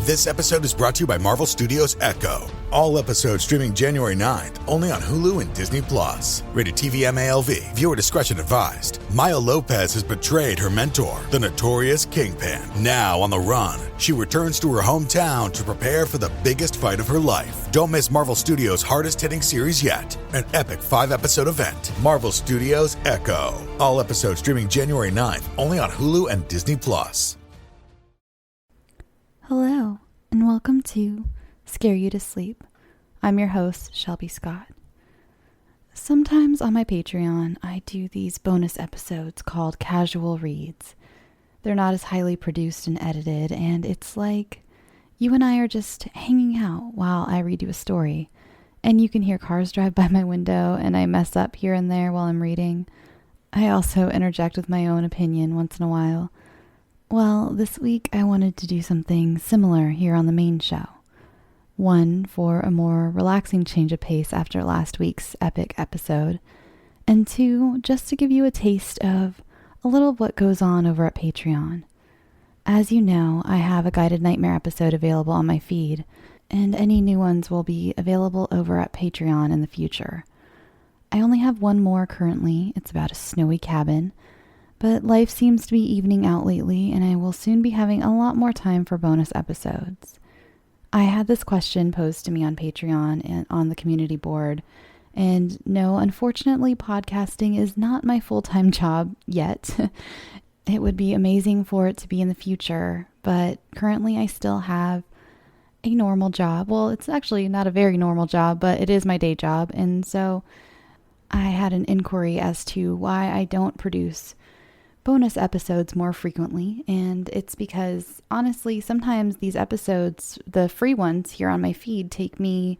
This episode is brought to you by Marvel Studios Echo. All episodes streaming January 9th, only on Hulu and Disney+. Rated TV MALV. Viewer discretion advised. Maya Lopez has betrayed her mentor, the notorious Kingpin. Now on the run, she returns to her hometown to prepare for the biggest fight of her life. Don't miss Marvel Studios' hardest-hitting series yet. An epic 5-episode event. Marvel Studios Echo. All episodes streaming January 9th, only on Hulu and Disney+. Hello, and welcome to Scare You to Sleep. I'm your host, Shelby Scott. Sometimes on my Patreon, I do these bonus episodes called Casual Reads. They're not as highly produced and edited, and it's like you and I are just hanging out while I read you a story. And you can hear cars drive by my window, and I mess up here and there while I'm reading. I also interject with my own opinion once in a while. Well, this week I wanted to do something similar here on the main show. One, for a more relaxing change of pace after last week's epic episode. And two, just to give you a taste of a little of what goes on over at Patreon. As you know, I have a Guided Nightmare episode available on my feed, and any new ones will be available over at Patreon in the future. I only have one more currently. It's about a snowy cabin. But life seems to be evening out lately, and I will soon be having a lot more time for bonus episodes. I had this question posed to me on Patreon and on the community board, and no, unfortunately, podcasting is not my full-time job yet. It would be amazing for it to be in the future, but currently I still have a normal job. Well, it's actually not a very normal job, but it is my day job, and so I had an inquiry as to why I don't produce bonus episodes more frequently, and it's because honestly sometimes these episodes, the free ones here on my feed, take me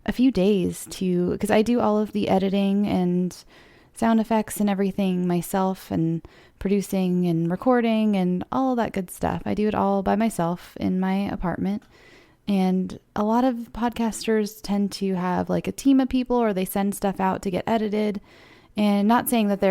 a few days because I do all of the editing and sound effects and everything myself, and producing and recording and all that good stuff. I do it all by myself in my apartment, and a lot of podcasters tend to have like a team of people, or they send stuff out to get edited. And not saying that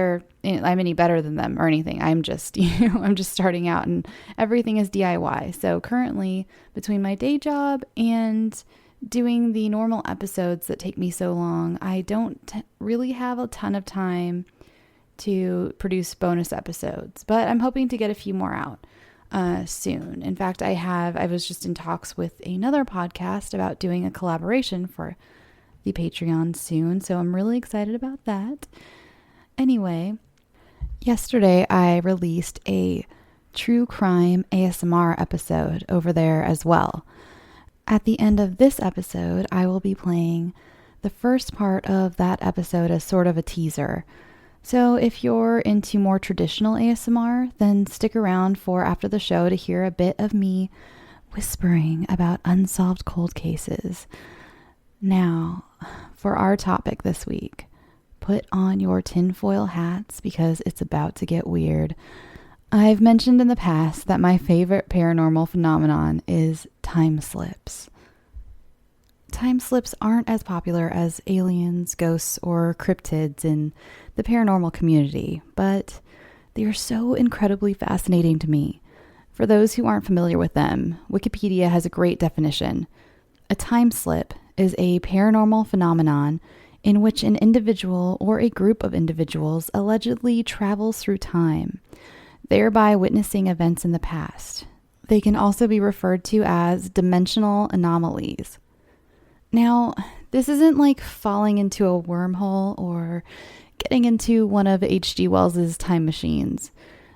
I'm any better than them or anything. I'm just, I'm just starting out, and everything is DIY. So currently, between my day job and doing the normal episodes that take me so long, I don't really have a ton of time to produce bonus episodes. But I'm hoping to get a few more out soon. In fact, I was just in talks with another podcast about doing a collaboration for the Patreon soon, so I'm really excited about that. Anyway, yesterday I released a true crime ASMR episode over there as well. At the end of this episode, I will be playing the first part of that episode as sort of a teaser. So if you're into more traditional ASMR, then stick around for after the show to hear a bit of me whispering about unsolved cold cases. Now, for our topic this week, put on your tinfoil hats because it's about to get weird. I've mentioned in the past that my favorite paranormal phenomenon is time slips. Time slips aren't as popular as aliens, ghosts, or cryptids in the paranormal community, but they are so incredibly fascinating to me. For those who aren't familiar with them, Wikipedia has a great definition. A time slip is a paranormal phenomenon in which an individual or a group of individuals allegedly travels through time, thereby witnessing events in the past. They can also be referred to as dimensional anomalies. Now, this isn't like falling into a wormhole or getting into one of H.G. Wells's time machines.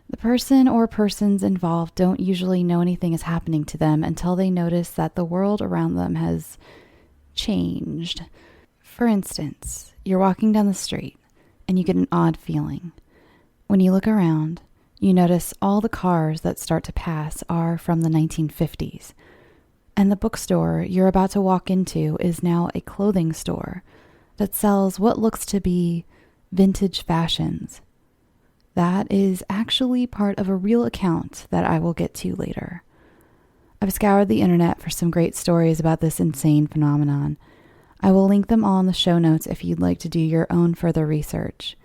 The person or persons involved don't usually know anything is happening to them until they notice that the world around them has changed. For instance, you're walking down the street and you get an odd feeling. When you look around, you notice all the cars that start to pass are from the 1950s. And the bookstore you're about to walk into is now a clothing store that sells what looks to be vintage fashions. That is actually part of a real account that I will get to later. I've scoured the internet for some great stories about this insane phenomenon. I will link them all in the show notes if you'd like to do your own further research.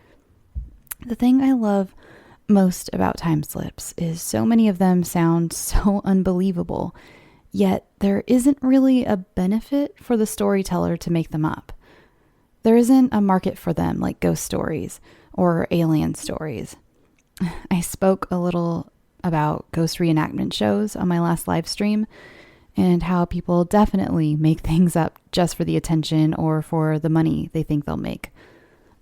The thing I love most about time slips is so many of them sound so unbelievable, Yet there isn't really a benefit for the storyteller to make them up. There isn't a market for them like ghost stories or alien stories. I spoke a little about ghost reenactment shows on my last live stream and how people definitely make things up just for the attention or for the money they think they'll make.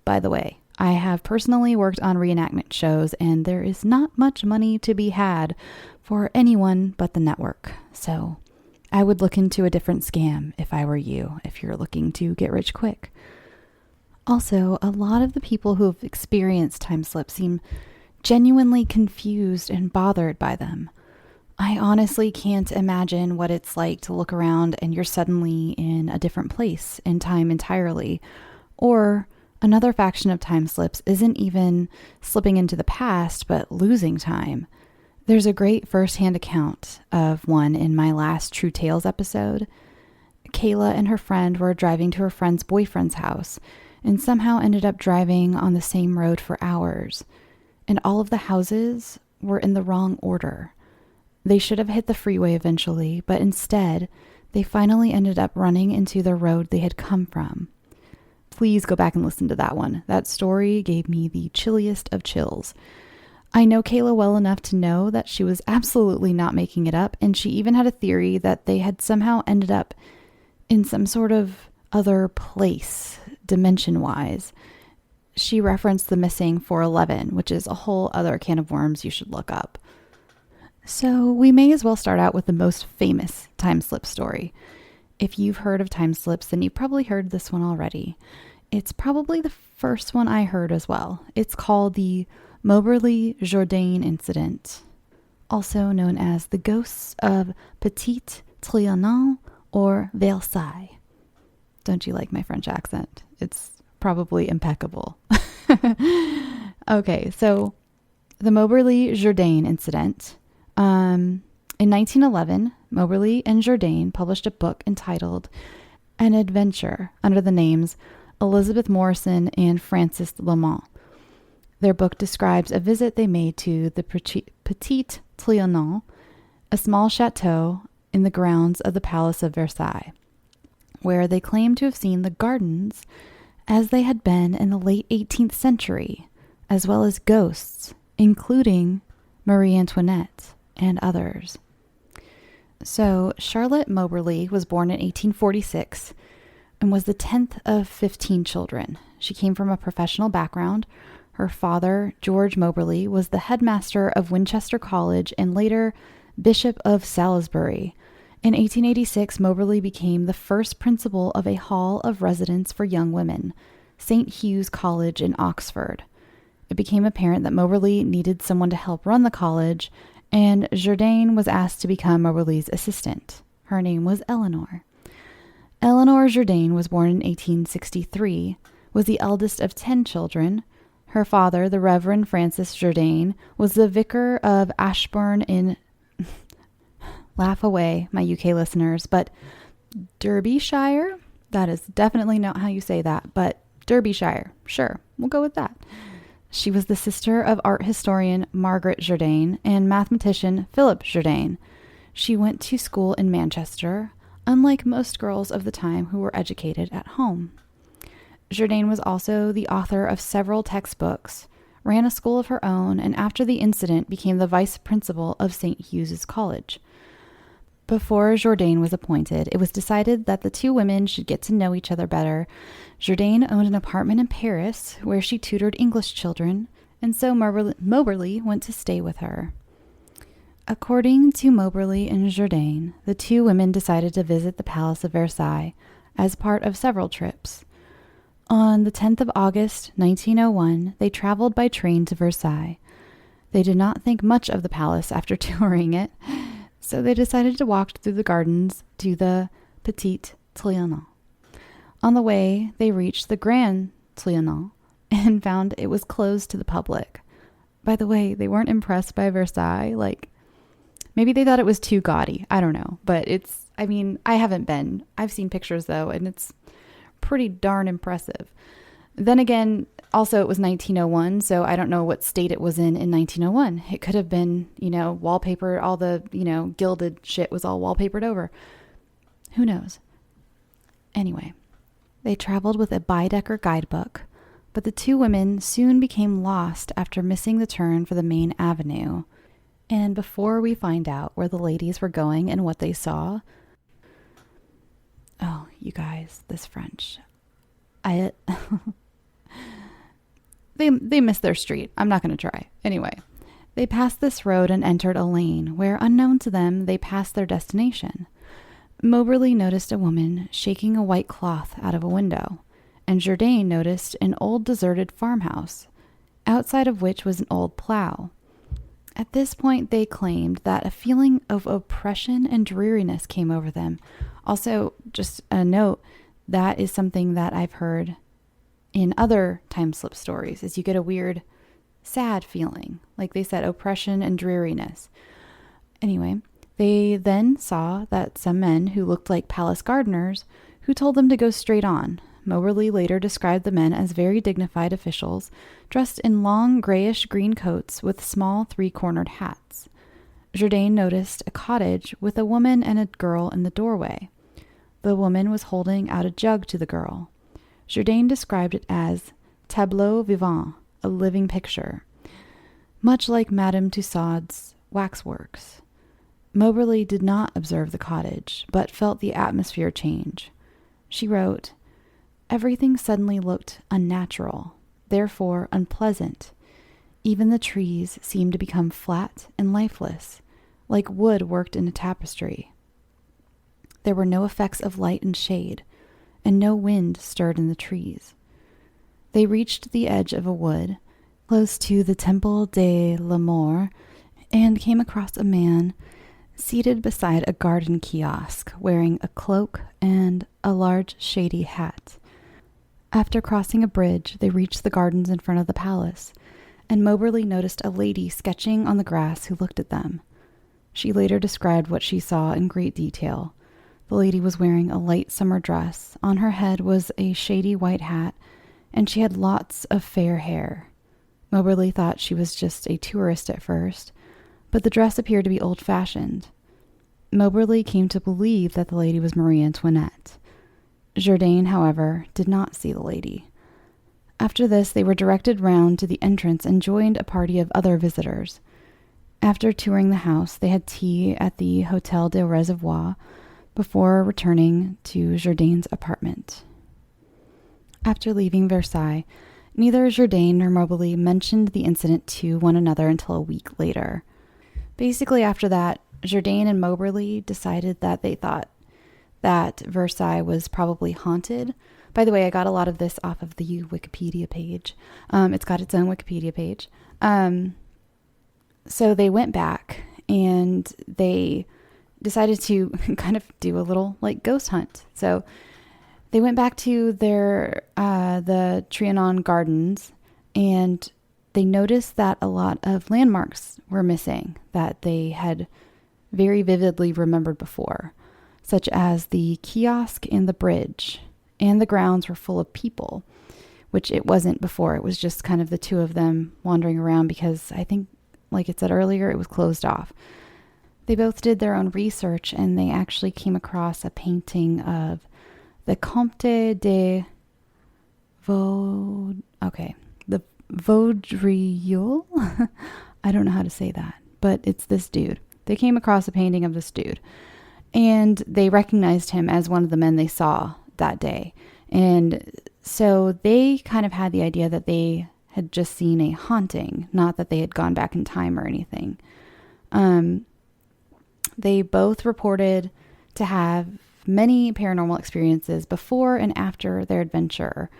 By the way, I have personally worked on reenactment shows and there is not much money to be had for anyone but the network. So I would look into a different scam if I were you, if you're looking to get rich quick. Also, a lot of the people who have experienced time slips seem genuinely confused and bothered by them. I honestly can't imagine what it's like to look around and you're suddenly in a different place in time entirely. Or another faction of time slips isn't even slipping into the past, but losing time. There's a great first-hand account of one in my last True Tales episode. Kayla and her friend were driving to her friend's boyfriend's house and somehow ended up driving on the same road for hours. And all of the houses were in the wrong order. They should have hit the freeway eventually, but instead, they finally ended up running into the road they had come from. Please go back and listen to that one. That story gave me the chilliest of chills. I know Kayla well enough to know that she was absolutely not making it up, and she even had a theory that they had somehow ended up in some sort of other place, dimension-wise. She referenced the missing 411, which is a whole other can of worms you should look up. So we may as well start out with the most famous time slip story. If you've heard of time slips, then you've probably heard this one already. It's probably the first one I heard as well. It's called the Moberly Jourdain Incident, also known as the Ghosts of Petit Trianon or Versailles. Don't you like my French accent? It's probably impeccable. Okay, so the Moberly Jourdain Incident. In 1911, Moberly and Jourdain published a book entitled An Adventure under the names Elizabeth Morrison and Francis Lamont. Their book describes a visit they made to the Petit Trianon, a small chateau in the grounds of the Palace of Versailles, where they claimed to have seen the gardens as they had been in the late 18th century, as well as ghosts, including Marie Antoinette and others. So Charlotte Moberly was born in 1846 and was the 10th of 15 children. She came from a professional background. Her father, George Moberly, was the headmaster of Winchester College and later Bishop of Salisbury. In 1886, Moberly became the first principal of a hall of residence for young women, St. Hugh's College in Oxford. It became apparent that Moberly needed someone to help run the college, and Jourdain was asked to become Moberly's assistant. Her name was Eleanor. Eleanor Jourdain was born in 1863, was the eldest of 10 children. Her father, the Reverend Francis Jourdain, was the vicar of Ashbourne in laugh away, my UK listeners, but Derbyshire? That is definitely not how you say that, but Derbyshire. Sure, we'll go with that. She was the sister of art historian Margaret Jourdain and mathematician Philip Jourdain. She went to school in Manchester, unlike most girls of the time who were educated at home. Jourdain was also the author of several textbooks, ran a school of her own, and after the incident became the vice principal of St. Hugh's College. Before Jourdain was appointed, it was decided that the two women should get to know each other better. Jourdain owned an apartment in Paris where she tutored English children, and so Moberly went to stay with her. According to Moberly and Jourdain, the two women decided to visit the Palace of Versailles as part of several trips. On the 10th of August, 1901, they traveled by train to Versailles. They did not think much of the palace after touring it, so they decided to walk through the gardens to the Petit Trianon. On the way, they reached the Grand Trianon and found it was closed to the public. By the way, they weren't impressed by Versailles. Maybe they thought it was too gaudy. I don't know. But I haven't been. I've seen pictures, though, and it's pretty darn impressive. Then again, Also, it was 1901, so I don't know what state it was in 1901. It could have been, wallpaper, all the, gilded shit was all wallpapered over. Who knows? Anyway, they traveled with a Baedeker guidebook, but the two women soon became lost after missing the turn for the main avenue. And before we find out where the ladies were going and what they saw... Oh, you guys, this French. They missed their street. I'm not going to try. Anyway, they passed this road and entered a lane where, unknown to them, they passed their destination. Moberly noticed a woman shaking a white cloth out of a window, and Jourdain noticed an old deserted farmhouse, outside of which was an old plow. At this point, they claimed that a feeling of oppression and dreariness came over them. Also, just a note, that is something that I've heard in other time slip stories, is you get a weird, sad feeling. Like they said, oppression and dreariness. Anyway, they then saw that some men who looked like palace gardeners who told them to go straight on. Moberly later described the men as very dignified officials, dressed in long grayish-green coats with small three-cornered hats. Jourdain noticed a cottage with a woman and a girl in the doorway. The woman was holding out a jug to the girl. Jourdain described it as tableau vivant, a living picture, much like Madame Tussaud's waxworks. Moberly did not observe the cottage, but felt the atmosphere change. She wrote, "Everything suddenly looked unnatural, therefore unpleasant. Even the trees seemed to become flat and lifeless, like wood worked in a tapestry. There were no effects of light and shade, and no wind stirred in the trees. They reached the edge of a wood, close to the Temple de la Mort, and came across a man seated beside a garden kiosk, wearing a cloak and a large shady hat. After crossing a bridge, they reached the gardens in front of the palace, and Moberly noticed a lady sketching on the grass who looked at them. She later described what she saw in great detail. The lady was wearing a light summer dress. On her head was a shady white hat, and she had lots of fair hair. Moberly thought she was just a tourist at first, but the dress appeared to be old-fashioned. Moberly came to believe that the lady was Marie Antoinette. Jourdain, however, did not see the lady. After this, they were directed round to the entrance and joined a party of other visitors. After touring the house, they had tea at the Hotel de Reservoir before returning to Jourdain's apartment. After leaving Versailles, neither Jourdain nor Moberly mentioned the incident to one another until a week later. Basically, after that, Jourdain and Moberly decided that they thought that Versailles was probably haunted. By the way, I got a lot of this off of the Wikipedia page. It's got its own Wikipedia page. So they went back and they decided to kind of do a little like ghost hunt. So they went back to their the Trianon Gardens, and they noticed that a lot of landmarks were missing that they had very vividly remembered before, such as the kiosk and the bridge, and the grounds were full of people, which it wasn't before. It was just kind of the two of them wandering around because I think, like it said earlier, it was closed off. They both did their own research, and they actually came across a painting of the Comte de the Vaudreuil. I don't know how to say that, but it's this dude. They came across a painting of this dude, and they recognized him as one of the men they saw that day. And so they kind of had the idea that they had just seen a haunting, not that they had gone back in time or anything. They both reported to have many paranormal experiences before and after their adventure.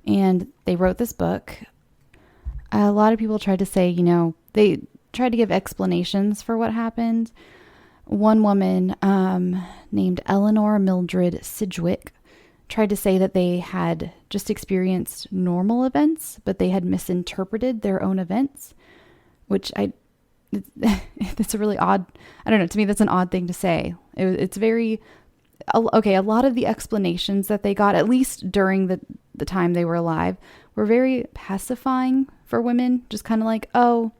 And they wrote this book. A lot of people tried to say, they tried to give explanations for what happened. One woman named Eleanor Mildred Sidgwick tried to say that they had just experienced normal events, but they had misinterpreted their own events, which it's a really odd, I don't know, to me that's an odd thing to say. It's very, okay, a lot of the explanations that they got, at least during the time they were alive, were very pacifying for women, just kind of like, oh,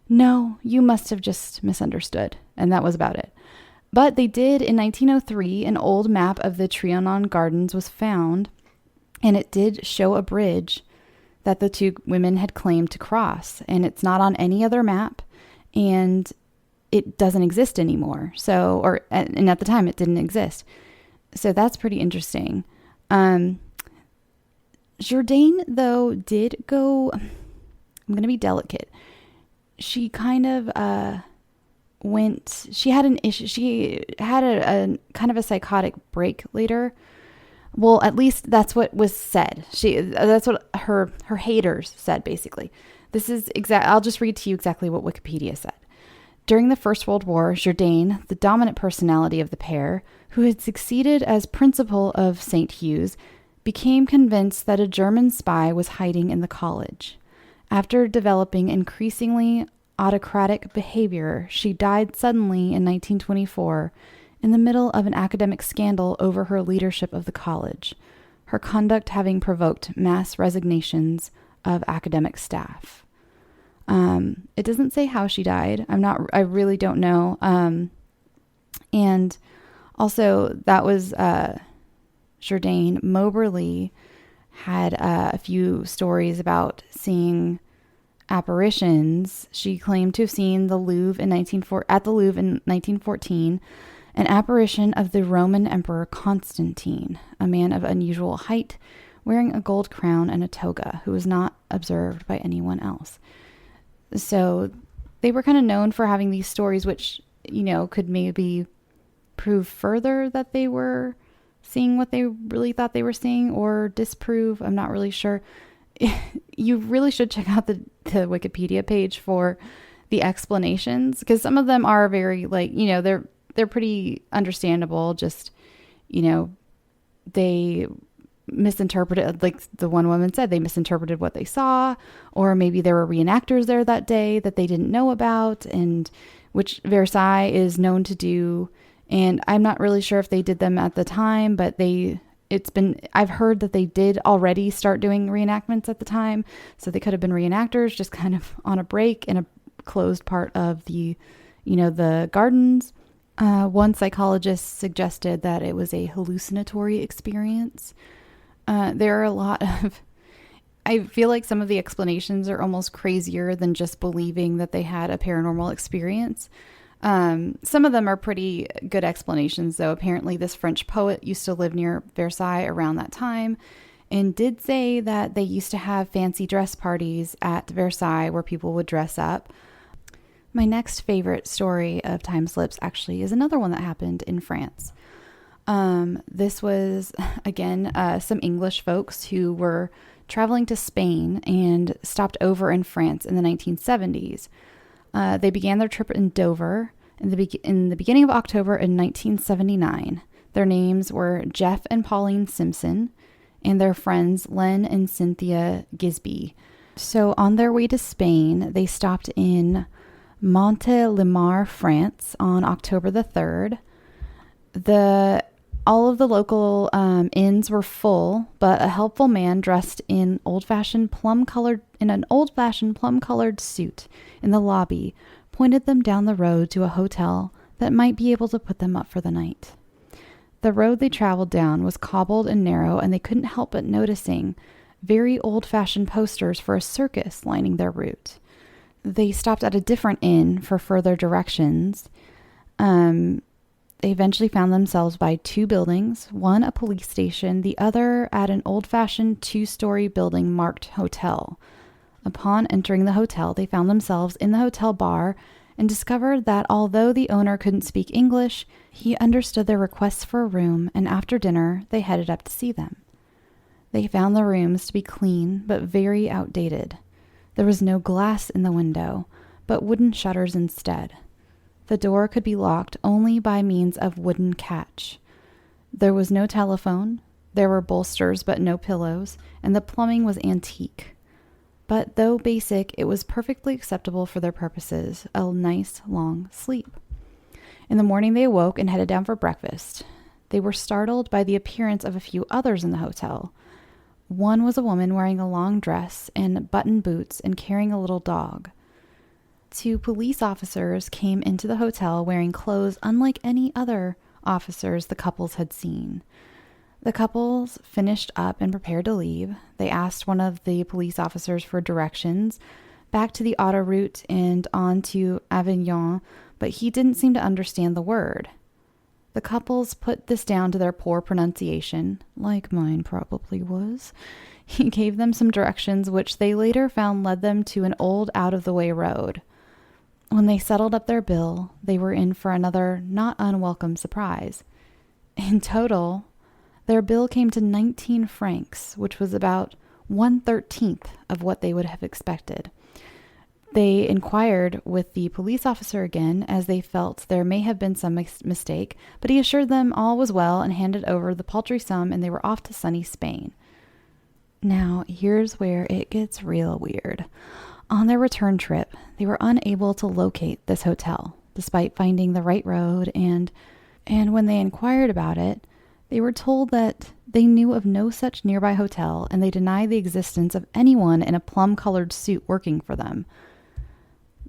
no, you must have just misunderstood. And that was about it. But they did, in 1903, an old map of the Trianon Gardens was found, and it did show a bridge that the two women had claimed to cross. And it's not on any other map, and it doesn't exist anymore. And at the time, it didn't exist. So that's pretty interesting. Jourdain, though, did go, I'm going to be delicate. She kind of she had an issue. She had a kind of a psychotic break later. Well, at least that's what was said. That's what her haters said, basically. I'll just read to you exactly what Wikipedia said. During the First World War, Jourdain, the dominant personality of the pair, who had succeeded as principal of St. Hugh's, became convinced that a German spy was hiding in the college. After developing increasingly autocratic behavior, she died suddenly in 1924 in the middle of an academic scandal over her leadership of the college, her conduct having provoked mass resignations of academic staff. It doesn't say how she died. I really don't know. And also that was Jourdain. Moberly had a few stories about seeing apparitions. She claimed to have seen at the Louvre in 1914, an apparition of the Roman Emperor Constantine, a man of unusual height, wearing a gold crown and a toga, who was not observed by anyone else. So they were kind of known for having these stories, which, could maybe prove further that they were seeing what they really thought they were seeing, or disprove. I'm not really sure. You really should check out the Wikipedia page for the explanations, because some of them are very they're pretty understandable. Just, they misinterpreted, like the one woman said, they misinterpreted what they saw, or maybe there were reenactors there that day that they didn't know about, and which Versailles is known to do. And I'm not really sure if they did them at the time, but I've heard that they did already start doing reenactments at the time. So they could have been reenactors just kind of on a break in a closed part of the gardens. One psychologist suggested that it was a hallucinatory experience. There are a lot of, I feel like some of the explanations are almost crazier than just believing that they had a paranormal experience. Some of them are pretty good explanations, though. Apparently this French poet used to live near Versailles around that time, and did say that they used to have fancy dress parties at Versailles where people would dress up. My next favorite story of time slips actually is another one that happened in France. This was, again, some English folks who were traveling to Spain and stopped over in France in the 1970s. They began their trip in Dover in the beginning of October in 1979. Their names were Jeff and Pauline Simpson, and their friends Len and Cynthia Gisby. So on their way to Spain, they stopped in Montélimar, France on October the 3rd. All of the local inns were full, but a helpful man dressed in an old-fashioned plum-colored suit in the lobby pointed them down the road to a hotel that might be able to put them up for the night. The road they traveled down was cobbled and narrow, and they couldn't help but noticing very old-fashioned posters for a circus lining their route. They stopped at a different inn for further directions. They eventually found themselves by two buildings, one a police station, the other at an old-fashioned 2-story building marked hotel. Upon entering the hotel, they found themselves in the hotel bar and discovered that although the owner couldn't speak English, he understood their requests for a room, and after dinner, they headed up to see them. They found the rooms to be clean but very outdated. There was no glass in the window, but wooden shutters instead. The door could be locked only by means of wooden catch. There was no telephone, there were bolsters but no pillows, and the plumbing was antique. But though basic, it was perfectly acceptable for their purposes, a nice long sleep. In the morning they awoke and headed down for breakfast. They were startled by the appearance of a few others in the hotel. One was a woman wearing a long dress and button boots and carrying a little dog. 2 police officers came into the hotel wearing clothes unlike any other officers the couples had seen. The couples finished up and prepared to leave. They asked one of the police officers for directions back to the autoroute and on to Avignon, but he didn't seem to understand the word. The couples put this down to their poor pronunciation, like mine probably was. He gave them some directions, which they later found led them to an old out-of-the-way road. When they settled up their bill, they were in for another not unwelcome surprise. In total, their bill came to 19 francs, which was about 1/13 of what they would have expected. They inquired with the police officer again, as they felt there may have been some mistake, but he assured them all was well and handed over the paltry sum, and they were off to sunny Spain. Now, here's where it gets real weird. On their return trip, they were unable to locate this hotel, despite finding the right road, and when they inquired about it, they were told that they knew of no such nearby hotel, and they denied the existence of anyone in a plum-colored suit working for them.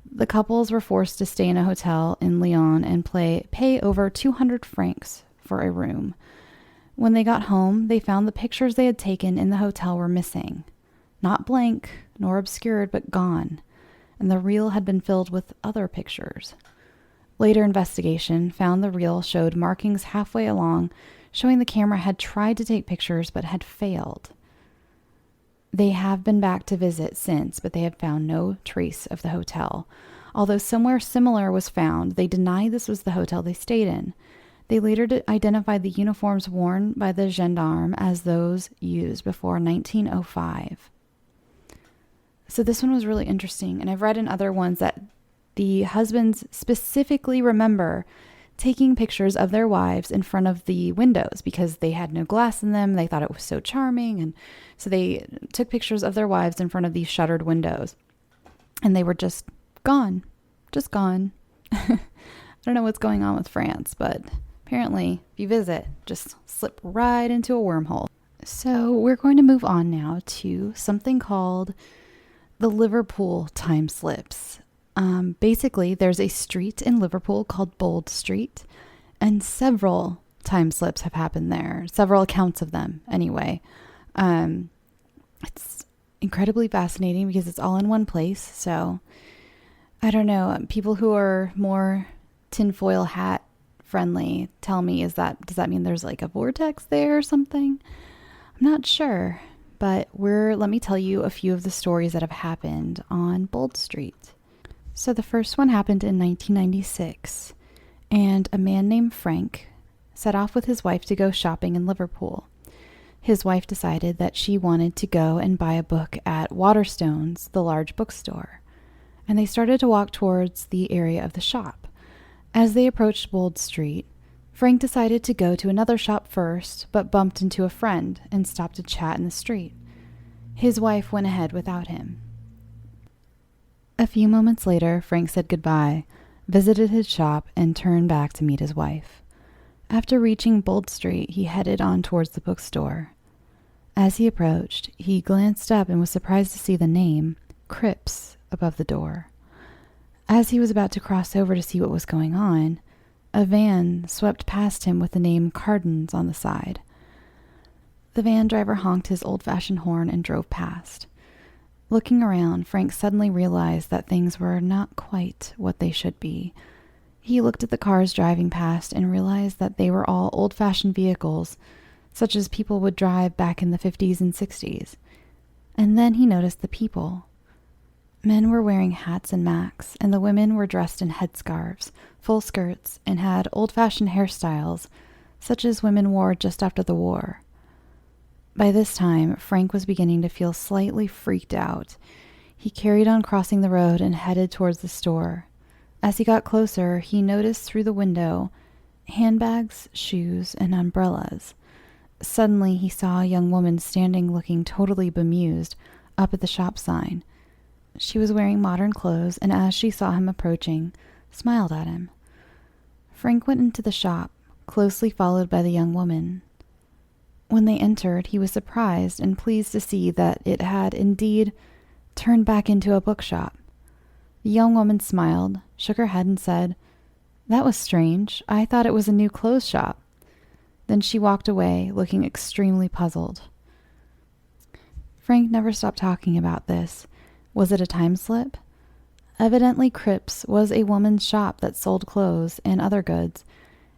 The couples were forced to stay in a hotel in Lyon and pay over 200 francs for a room. When they got home, they found the pictures they had taken in the hotel were missing. Not blank, nor obscured, but gone, and the reel had been filled with other pictures. Later investigation found the reel showed markings halfway along, showing the camera had tried to take pictures but had failed. They have been back to visit since, but they have found no trace of the hotel. Although somewhere similar was found, they deny this was the hotel they stayed in. They later identified the uniforms worn by the gendarme as those used before 1905. So this one was really interesting, and I've read in other ones that the husbands specifically remember taking pictures of their wives in front of the windows because they had no glass in them. They thought it was so charming, and so they took pictures of their wives in front of these shuttered windows, and they were just gone. I don't know what's going on with France, but apparently if you visit, just slip right into a wormhole. So we're going to move on now to something called the Liverpool time slips. Basically, there's a street in Liverpool called Bold Street, and several time slips have happened there. Several accounts of them, anyway. It's incredibly fascinating because it's all in one place. So, I don't know. People who are more tinfoil hat friendly tell me, does that mean there's like a vortex there or something? I'm not sure. But let me tell you a few of the stories that have happened on Bold Street. So the first one happened in 1996, and a man named Frank set off with his wife to go shopping in Liverpool. His wife decided that she wanted to go and buy a book at Waterstones, the large bookstore, and they started to walk towards the area of the shop. As they approached Bold Street, Frank decided to go to another shop first, but bumped into a friend and stopped to chat in the street. His wife went ahead without him. A few moments later, Frank said goodbye, visited his shop, and turned back to meet his wife. After reaching Bold Street, he headed on towards the bookstore. As he approached, he glanced up and was surprised to see the name, Cripps, above the door. As he was about to cross over to see what was going on, a van swept past him with the name Cardin's on the side. The van driver honked his old-fashioned horn and drove past. Looking around, Frank suddenly realized that things were not quite what they should be. He looked at the cars driving past and realized that they were all old-fashioned vehicles, such as people would drive back in the 50s and 60s. And then he noticed the people. Men were wearing hats and macks, and the women were dressed in headscarves, full skirts, and had old-fashioned hairstyles, such as women wore just after the war. By this time, Frank was beginning to feel slightly freaked out. He carried on crossing the road and headed towards the store. As he got closer, he noticed through the window handbags, shoes, and umbrellas. Suddenly, he saw a young woman standing looking totally bemused up at the shop sign. She was wearing modern clothes, and as she saw him approaching, smiled at him. Frank went into the shop, closely followed by the young woman. When they entered, he was surprised and pleased to see that it had indeed turned back into a bookshop. The young woman smiled, shook her head, and said, "That was strange. I thought it was a new clothes shop." Then she walked away, looking extremely puzzled. Frank never stopped talking about this. Was it a time slip? Evidently, Cripps was a woman's shop that sold clothes and other goods,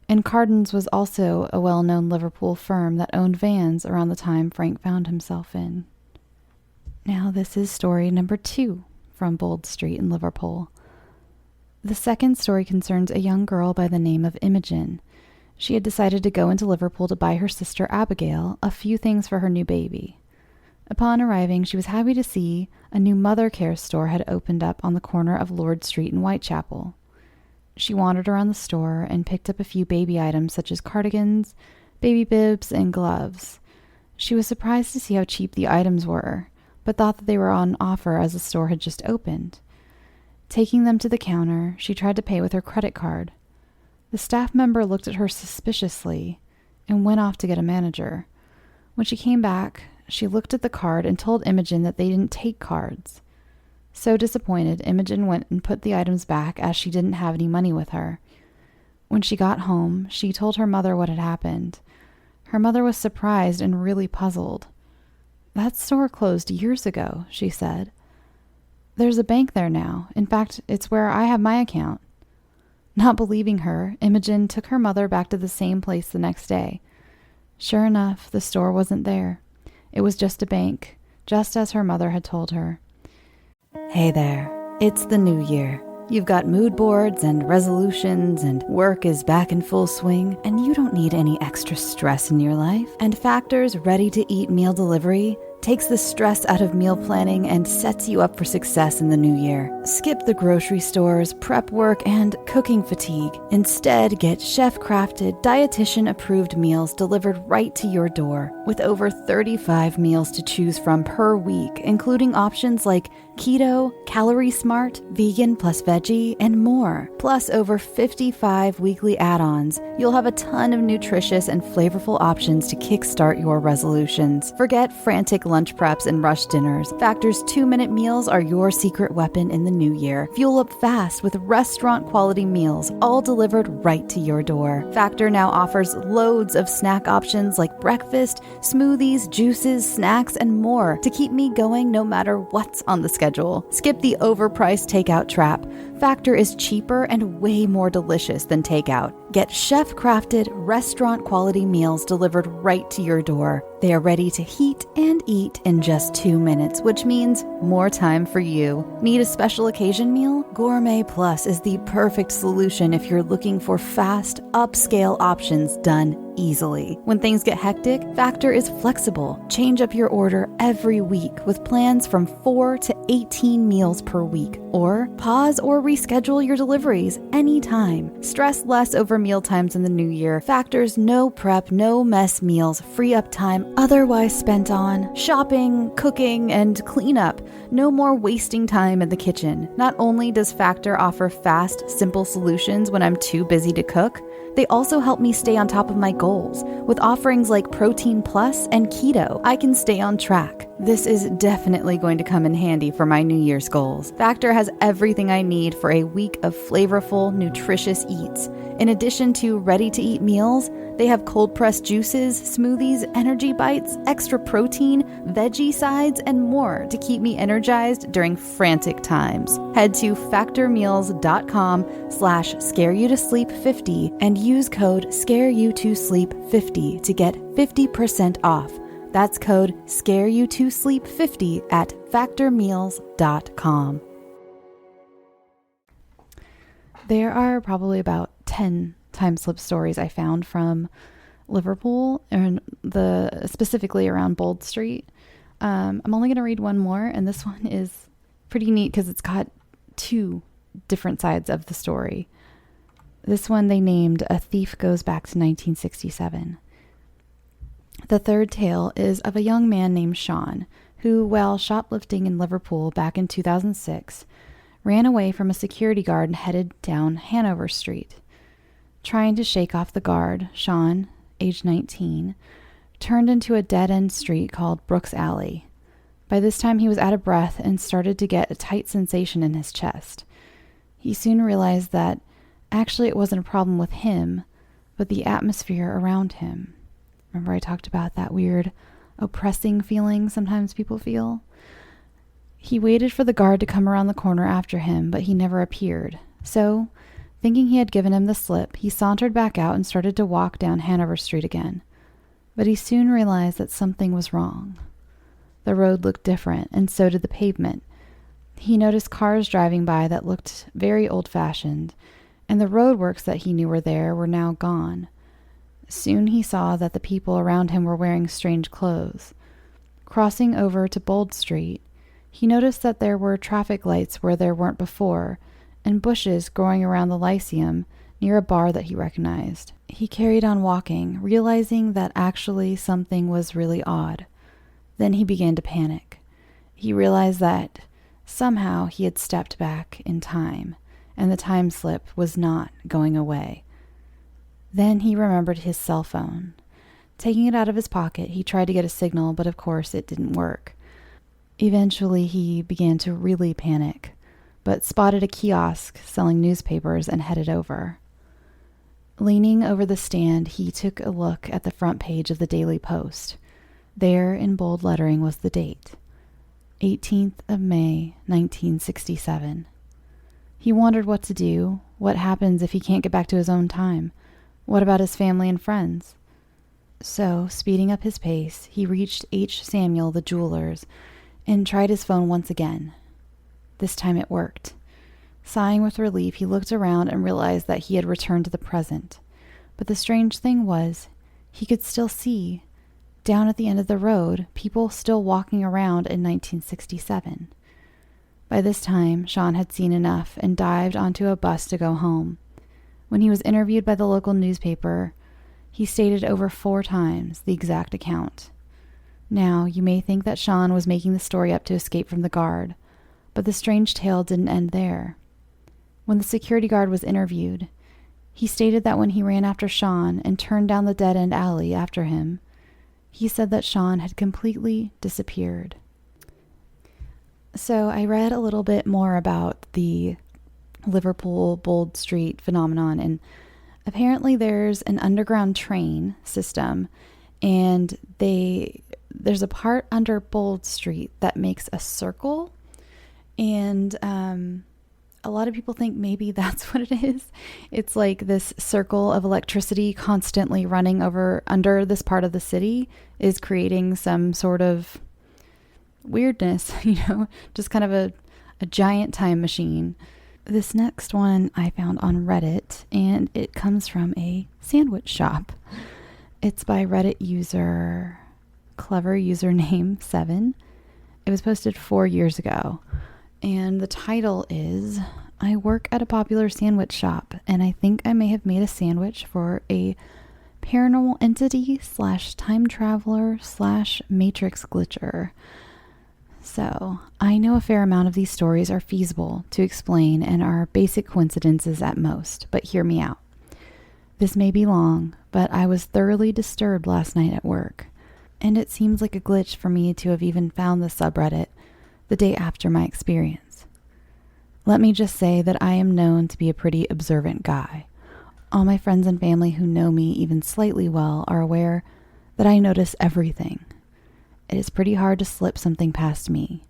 and Cardin's was also a well-known Liverpool firm that owned vans around the time Frank found himself in. Now this is story number 2 from Bold Street in Liverpool. The second story concerns a young girl by the name of Imogen. She had decided to go into Liverpool to buy her sister Abigail a few things for her new baby. Upon arriving, she was happy to see a new mother care store had opened up on the corner of Lord Street in Whitechapel. She wandered around the store and picked up a few baby items such as cardigans, baby bibs, and gloves. She was surprised to see how cheap the items were, but thought that they were on offer as the store had just opened. Taking them to the counter, she tried to pay with her credit card. The staff member looked at her suspiciously and went off to get a manager. When she came back, she looked at the card and told Imogen that they didn't take cards. So disappointed, Imogen went and put the items back as she didn't have any money with her. When she got home, she told her mother what had happened. Her mother was surprised and really puzzled. "That store closed years ago," she said. "There's a bank there now. In fact, it's where I have my account." Not believing her, Imogen took her mother back to the same place the next day. Sure enough, the store wasn't there. It was just a bank, just as her mother had told her. "Hey there, it's the new year. You've got mood boards and resolutions, and work is back in full swing, and you don't need any extra stress in your life. And Factor's ready-to-eat meal delivery takes the stress out of meal planning and sets you up for success in the new year. Skip the grocery stores, prep work, and cooking fatigue. Instead, get chef-crafted, dietitian-approved meals delivered right to your door, with over 35 meals to choose from per week, including options like keto, calorie smart, vegan plus veggie, and more. Plus over 55 weekly add-ons. You'll have a ton of nutritious and flavorful options to kickstart your resolutions. Forget frantic lunch preps and rush dinners. Factor's 2-minute meals are your secret weapon in the new year. Fuel up fast with restaurant-quality meals, all delivered right to your door. Factor now offers loads of snack options like breakfast, smoothies, juices, snacks, and more to keep me going no matter what's on the schedule. Skip the overpriced takeout trap. Factor is cheaper and way more delicious than takeout. Get chef-crafted, restaurant-quality meals delivered right to your door. They are ready to heat and eat in just 2 minutes, which means more time for you. Need a special occasion meal? Gourmet Plus is the perfect solution if you're looking for fast, upscale options done easily. When things get hectic, Factor is flexible. Change up your order every week with plans from 4 to 18 meals per week. Or pause or reschedule your deliveries anytime. Stress less over meal times in the new year. Factor's no prep, no mess meals free up time otherwise spent on shopping, cooking, and cleanup. No more wasting time in the kitchen. Not only does Factor offer fast, simple solutions when I'm too busy to cook, they also help me stay on top of my goals. With offerings like Protein Plus and Keto, I can stay on track. This is definitely going to come in handy for my New Year's goals. Factor has everything I need for a week of flavorful, nutritious eats. In addition to ready-to-eat meals, they have cold-pressed juices, smoothies, energy bites, extra protein, veggie sides, and more to keep me energized during frantic times. Head to factormeals.com/scareyoutosleep50 and use code SCAREYOUTOSLEEP50 to get 50% off. That's code SCAREYOUTOSLEEP50 at factormeals.com. There are probably about 10 time slip stories I found from Liverpool, and specifically around Bold Street. I'm only going to read one more, and this one is pretty neat because it's got 2 different sides of the story. This one they named "A Thief Goes Back to 1967. The third tale is of a young man named Sean, who, while shoplifting in Liverpool back in 2006, ran away from a security guard and headed down Hanover Street. Trying to shake off the guard, Sean, age 19, turned into a dead-end street called Brooks Alley. By this time, he was out of breath and started to get a tight sensation in his chest. He soon realized that actually it wasn't a problem with him, but the atmosphere around him. Remember I talked about that weird, oppressing feeling sometimes people feel? He waited for the guard to come around the corner after him, but he never appeared. So, thinking he had given him the slip, he sauntered back out and started to walk down Hanover Street again. But he soon realized that something was wrong. The road looked different, and so did the pavement. He noticed cars driving by that looked very old-fashioned, and the roadworks that he knew were there were now gone. Soon he saw that the people around him were wearing strange clothes. Crossing over to Bold Street, he noticed that there were traffic lights where there weren't before, and bushes growing around the Lyceum near a bar that he recognized. He carried on walking, realizing that actually something was really odd. Then he began to panic. He realized that somehow he had stepped back in time, and the time slip was not going away. Then he remembered his cell phone. Taking it out of his pocket, he tried to get a signal, but of course it didn't work. Eventually, he began to really panic, but spotted a kiosk selling newspapers and headed over. Leaning over the stand, he took a look at the front page of the Daily Post. There, in bold lettering, was the date, 18th of May, 1967. He wondered what to do. What happens if he can't get back to his own time? What about his family and friends? So, speeding up his pace, he reached H. Samuel, the jeweler's, and tried his phone once again. This time it worked. Sighing with relief, he looked around and realized that he had returned to the present. But the strange thing was, he could still see, down at the end of the road, people still walking around in 1967. By this time, Sean had seen enough and dived onto a bus to go home. When he was interviewed by the local newspaper, he stated over 4 times the exact account. Now, you may think that Sean was making the story up to escape from the guard, but the strange tale didn't end there. When the security guard was interviewed, he stated that when he ran after Sean and turned down the dead-end alley after him, he said that Sean had completely disappeared. So I read a little bit more about the Liverpool Bold Street phenomenon, and apparently there's an underground train system, and there's a part under Bold Street that makes a circle, and a lot of people think maybe that's what it is. It's like this circle of electricity constantly running under this part of the city is creating some sort of weirdness, just kind of a giant time machine. This next one I found on Reddit, and it comes from a sandwich shop. It's by Reddit user, clever username 7. It was posted 4 years ago. And the title is, I work at a popular sandwich shop, and I think I may have made a sandwich for a paranormal entity / time traveler / matrix glitcher. So, I know a fair amount of these stories are feasible to explain and are basic coincidences at most, but hear me out. This may be long, but I was thoroughly disturbed last night at work, and it seems like a glitch for me to have even found the subreddit the day after my experience. Let me just say that I am known to be a pretty observant guy. All my friends and family who know me even slightly well are aware that I notice everything. It is pretty hard to slip something past me.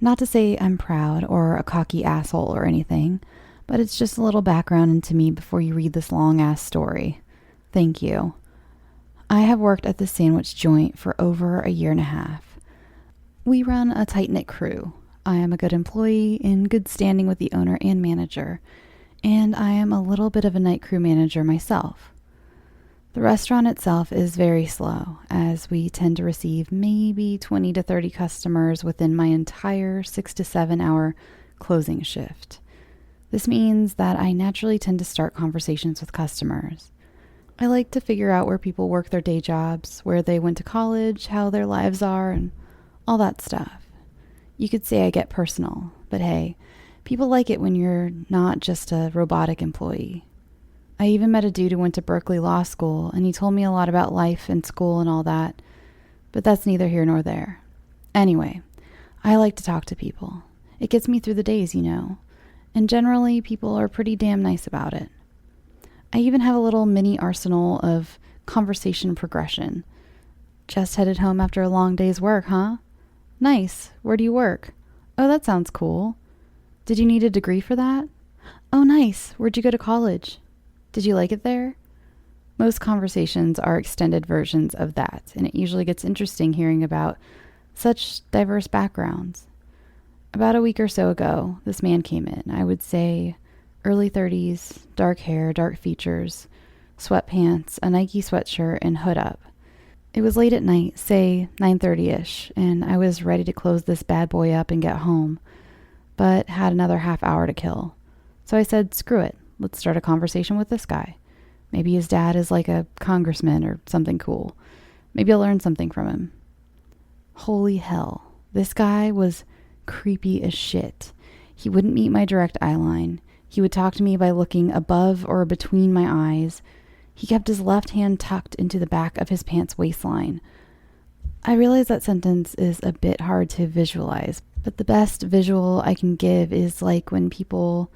Not to say I'm proud or a cocky asshole or anything, but it's just a little background into me before you read this long-ass story. Thank you. I have worked at this sandwich joint for over a year and a half. We run a tight-knit crew. I am a good employee in good standing with the owner and manager, and I am a little bit of a night crew manager myself. The restaurant itself is very slow, as we tend to receive maybe 20 to 30 customers within my entire 6 to 7 hour closing shift. This means that I naturally tend to start conversations with customers. I like to figure out where people work their day jobs, where they went to college, how their lives are, and all that stuff. You could say I get personal, but hey, people like it when you're not just a robotic employee. I even met a dude who went to Berkeley Law School, and he told me a lot about life and school and all that, but that's neither here nor there. Anyway, I like to talk to people. It gets me through the days, and generally people are pretty damn nice about it. I even have a little mini arsenal of conversation progression. Just headed home after a long day's work, huh? Nice. Where do you work? Oh, that sounds cool. Did you need a degree for that? Oh, nice. Where'd you go to college? Did you like it there? Most conversations are extended versions of that, and it usually gets interesting hearing about such diverse backgrounds. About a week or so ago, this man came in. I would say early 30s, dark hair, dark features, sweatpants, a Nike sweatshirt, and hood up. It was late at night, say 9:30ish, and I was ready to close this bad boy up and get home, but had another half hour to kill. So I said, screw it, let's start a conversation with this guy. Maybe his dad is like a congressman or something cool. Maybe I'll learn something from him. Holy hell, this guy was creepy as shit. He wouldn't meet my direct eye line. He would talk to me by looking above or between my eyes. He kept his left hand tucked into the back of his pants waistline. I realize that sentence is a bit hard to visualize, but the best visual I can give is like when people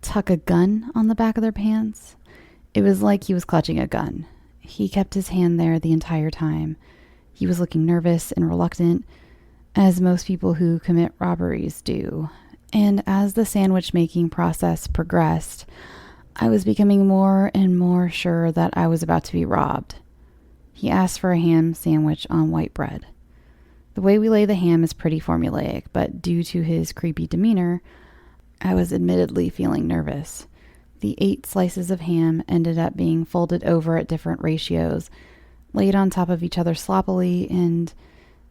tuck a gun on the back of their pants. It was like he was clutching a gun. He kept his hand there the entire time. He was looking nervous and reluctant, as most people who commit robberies do. And as the sandwich making process progressed, I was becoming more and more sure that I was about to be robbed. He asked for a ham sandwich on white bread. The way we lay the ham is pretty formulaic, but due to his creepy demeanor, I was admittedly feeling nervous. The 8 slices of ham ended up being folded over at different ratios, laid on top of each other sloppily, and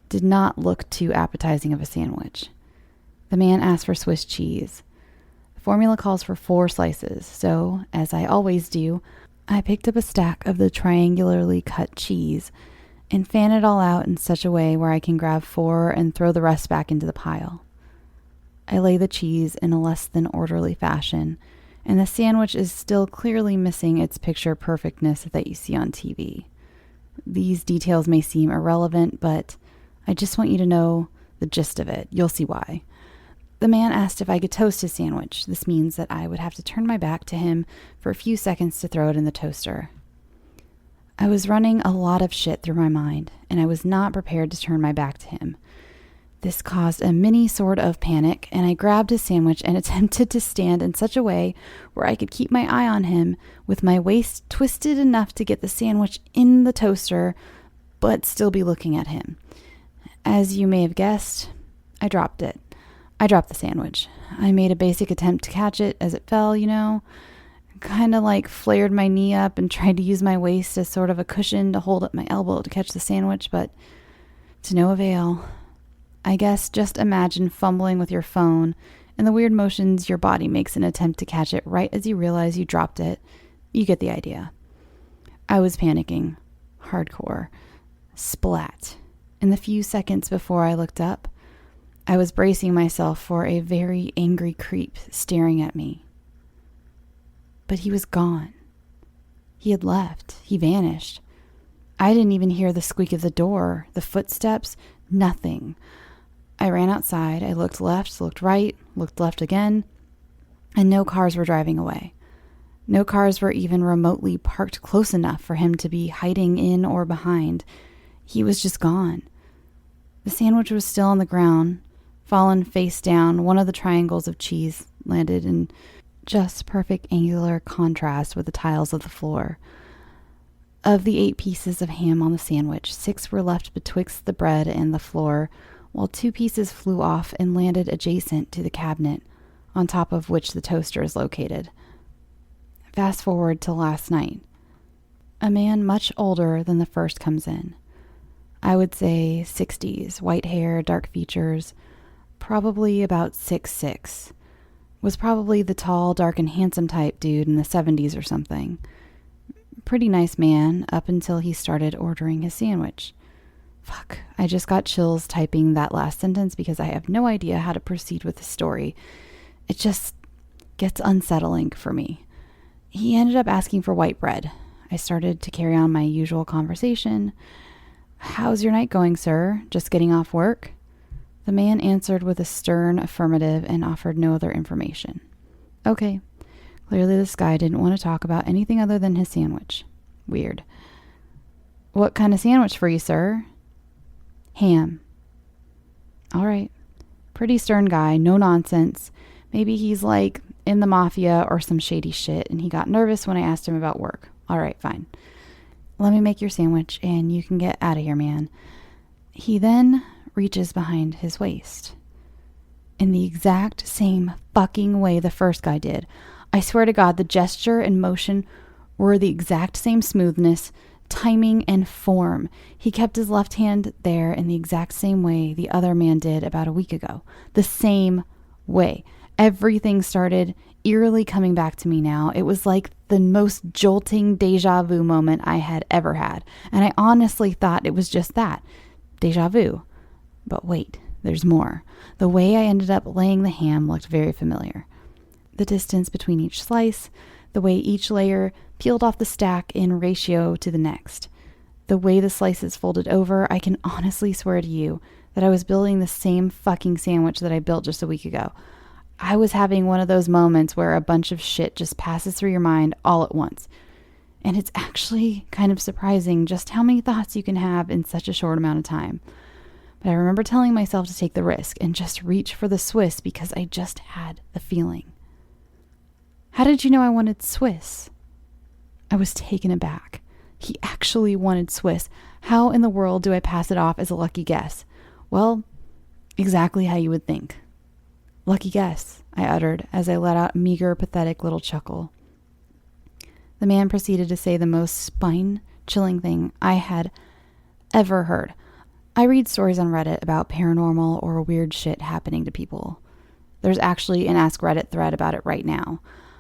did not look too appetizing of a sandwich. The man asked for Swiss cheese. The formula calls for 4 slices, so, as I always do, I picked up a stack of the triangularly cut cheese and fan it all out in such a way where I can grab 4 and throw the rest back into the pile. I lay the cheese in a less than orderly fashion, and the sandwich is still clearly missing its picture perfectness that you see on TV. These details may seem irrelevant, but I just want you to know the gist of it. You'll see why. The man asked if I could toast his sandwich. This means that I would have to turn my back to him for a few seconds to throw it in the toaster. I was running a lot of shit through my mind, and I was not prepared to turn my back to him. This caused a mini sort of panic, and I grabbed his sandwich and attempted to stand in such a way where I could keep my eye on him with my waist twisted enough to get the sandwich in the toaster, but still be looking at him. As you may have guessed, I dropped it. I dropped the sandwich. I made a basic attempt to catch it as it fell, kind of like flared my knee up and tried to use my waist as sort of a cushion to hold up my elbow to catch the sandwich, but to no avail. I guess just imagine fumbling with your phone and the weird motions your body makes in an attempt to catch it right as you realize you dropped it. You get the idea. I was panicking. Hardcore. Splat. In the few seconds before I looked up, I was bracing myself for a very angry creep staring at me. But he was gone. He had left. He vanished. I didn't even hear the squeak of the door, the footsteps, nothing. I ran outside. I looked left, looked right, looked left again, and no cars were driving away. No cars were even remotely parked close enough for him to be hiding in or behind. He was just gone. The sandwich was still on the ground, fallen face down. One of the triangles of cheese landed in just perfect angular contrast with the tiles of the floor. Of the 8 pieces of ham on the sandwich, 6 were left betwixt the bread and the floor, while 2 pieces flew off and landed adjacent to the cabinet, on top of which the toaster is located. Fast forward to last night. A man much older than the first comes in. I would say 60s, white hair, dark features, probably about 6'6". Was probably the tall, dark, and handsome type dude in the 70s or something. Pretty nice man up until he started ordering his sandwich. Fuck, I just got chills typing that last sentence because I have no idea how to proceed with the story. It just gets unsettling for me. He ended up asking for white bread. I started to carry on my usual conversation. "How's your night going, sir? Just getting off work?" The man answered with a stern affirmative and offered no other information. Okay. Clearly this guy didn't want to talk about anything other than his sandwich. Weird. "What kind of sandwich for you, sir?" "Ham." All right. Pretty stern guy, no nonsense. Maybe he's like in the mafia or some shady shit and he got nervous when I asked him about work. All right, fine. "Let me make your sandwich and you can get out of here, man." He then reaches behind his waist in the exact same fucking way the first guy did. I swear to God, the gesture and motion were the exact same smoothness, timing, and form. He kept his left hand there in the exact same way the other man did about a week ago. The same way. Everything started eerily coming back to me now. It was like the most jolting deja vu moment I had ever had. And I honestly thought it was just that. Deja vu. But wait, there's more. The way I ended up laying the ham looked very familiar. The distance between each slice, the way each layer peeled off the stack in ratio to the next. The way the slices folded over, I can honestly swear to you that I was building the same fucking sandwich that I built just a week ago. I was having one of those moments where a bunch of shit just passes through your mind all at once. And it's actually kind of surprising just how many thoughts you can have in such a short amount of time. But I remember telling myself to take the risk and just reach for the Swiss because I just had the feeling. "How did you know I wanted Swiss?" I was taken aback. He actually wanted Swiss. How in the world do I pass it off as a lucky guess? Well, exactly how you would think. "Lucky guess," I uttered as I let out a meager, pathetic little chuckle. The man proceeded to say the most spine-chilling thing I had ever heard. I read stories on Reddit about paranormal or weird shit happening to people. There's actually an Ask Reddit thread about it right now.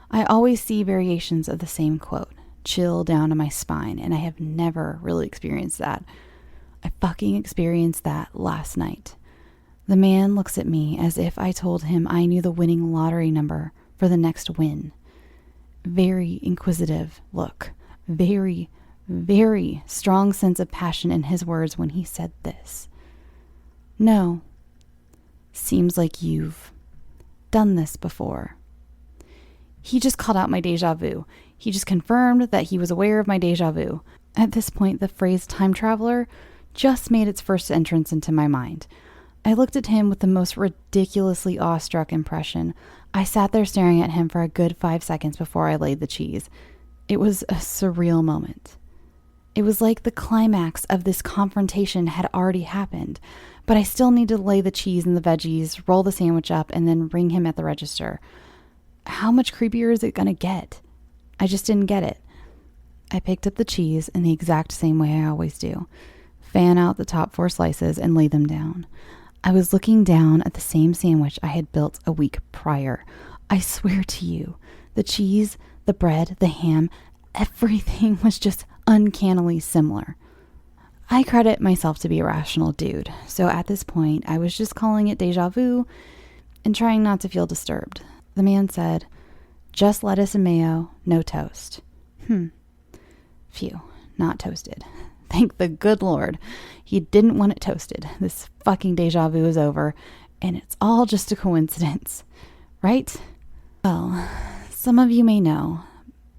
I always see variations of the same quote, chill down to my spine, and I have never really experienced that. I fucking experienced that last night. The man looks at me as if I told him I knew the winning lottery number for the next win. Very inquisitive look. Very, very strong sense of passion in his words when he said this. "No. Seems like you've done this before." He just called out my deja vu. He just confirmed that he was aware of my deja vu. At this point, the phrase time traveler just made its first entrance into my mind. I looked at him with the most ridiculously awestruck impression. I sat there staring at him for a good 5 seconds before I laid the cheese. It was a surreal moment. It was like the climax of this confrontation had already happened, but I still need to lay the cheese and the veggies, roll the sandwich up, and then ring him at the register. How much creepier is it going to get? I just didn't get it. I picked up the cheese in the exact same way I always do. Fan out the top 4 slices and lay them down. I was looking down at the same sandwich I had built a week prior. I swear to you, the cheese, the bread, the ham, everything was just uncannily similar. I credit myself to be a rational dude, so at this point, I was just calling it deja vu and trying not to feel disturbed. The man said, "Just lettuce and mayo, no toast." Phew, not toasted. Thank the good Lord. He didn't want it toasted. This fucking deja vu is over, and it's all just a coincidence, right? Well, some of you may know,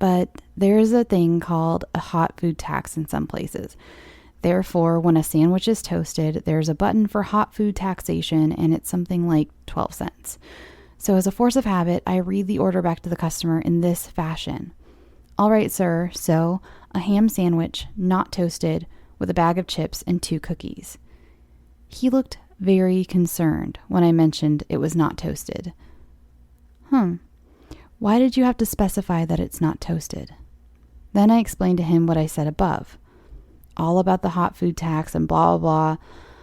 but there is a thing called a hot food tax in some places. Therefore, when a sandwich is toasted, there's a button for hot food taxation, and it's something like 12 cents. So as a force of habit, I read the order back to the customer in this fashion. "All right, sir, so a ham sandwich, not toasted, with a bag of chips and 2 cookies." He looked very concerned when I mentioned it was not toasted. Why did you have to specify that it's not toasted? Then I explained to him what I said above. All about the hot food tax and blah, blah, blah.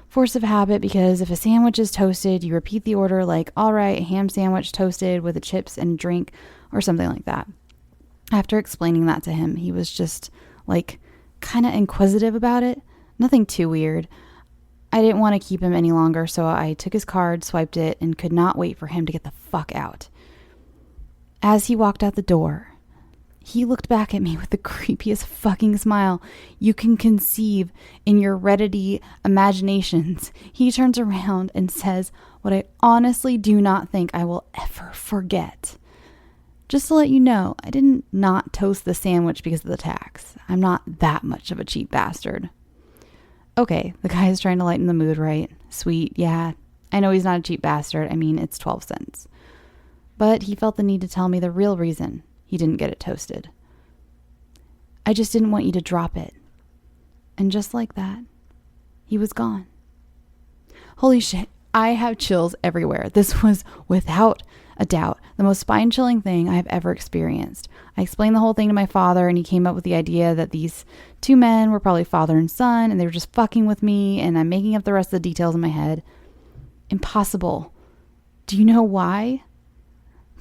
Force of habit, because if a sandwich is toasted, you repeat the order like, "All right, ham sandwich toasted with the chips and drink," or something like that. After explaining that to him, he was just like kind of inquisitive about it. Nothing too weird. I didn't want to keep him any longer, so I took his card, swiped it, and could not wait for him to get the fuck out. As he walked out the door, He looked back at me with the creepiest fucking smile you can conceive in your Reddity imaginations. He turns around and says what I honestly do not think I will ever forget. Just to let you know, I didn't not toast the sandwich because of the tax. I'm not that much of a cheap bastard. Okay, the guy is trying to lighten the mood, right? Sweet, yeah. I know he's not a cheap bastard. I mean, it's 12 cents. But he felt the need to tell me the real reason he didn't get it toasted. I just didn't want you to drop it. And just like that, he was gone. Holy shit, I have chills everywhere. This was, without a doubt, the most spine-chilling thing I have ever experienced. I explained the whole thing to my father, and he came up with the idea that these two men were probably father and son, and they were just fucking with me, and I'm making up the rest of the details in my head. Impossible. Do you know why?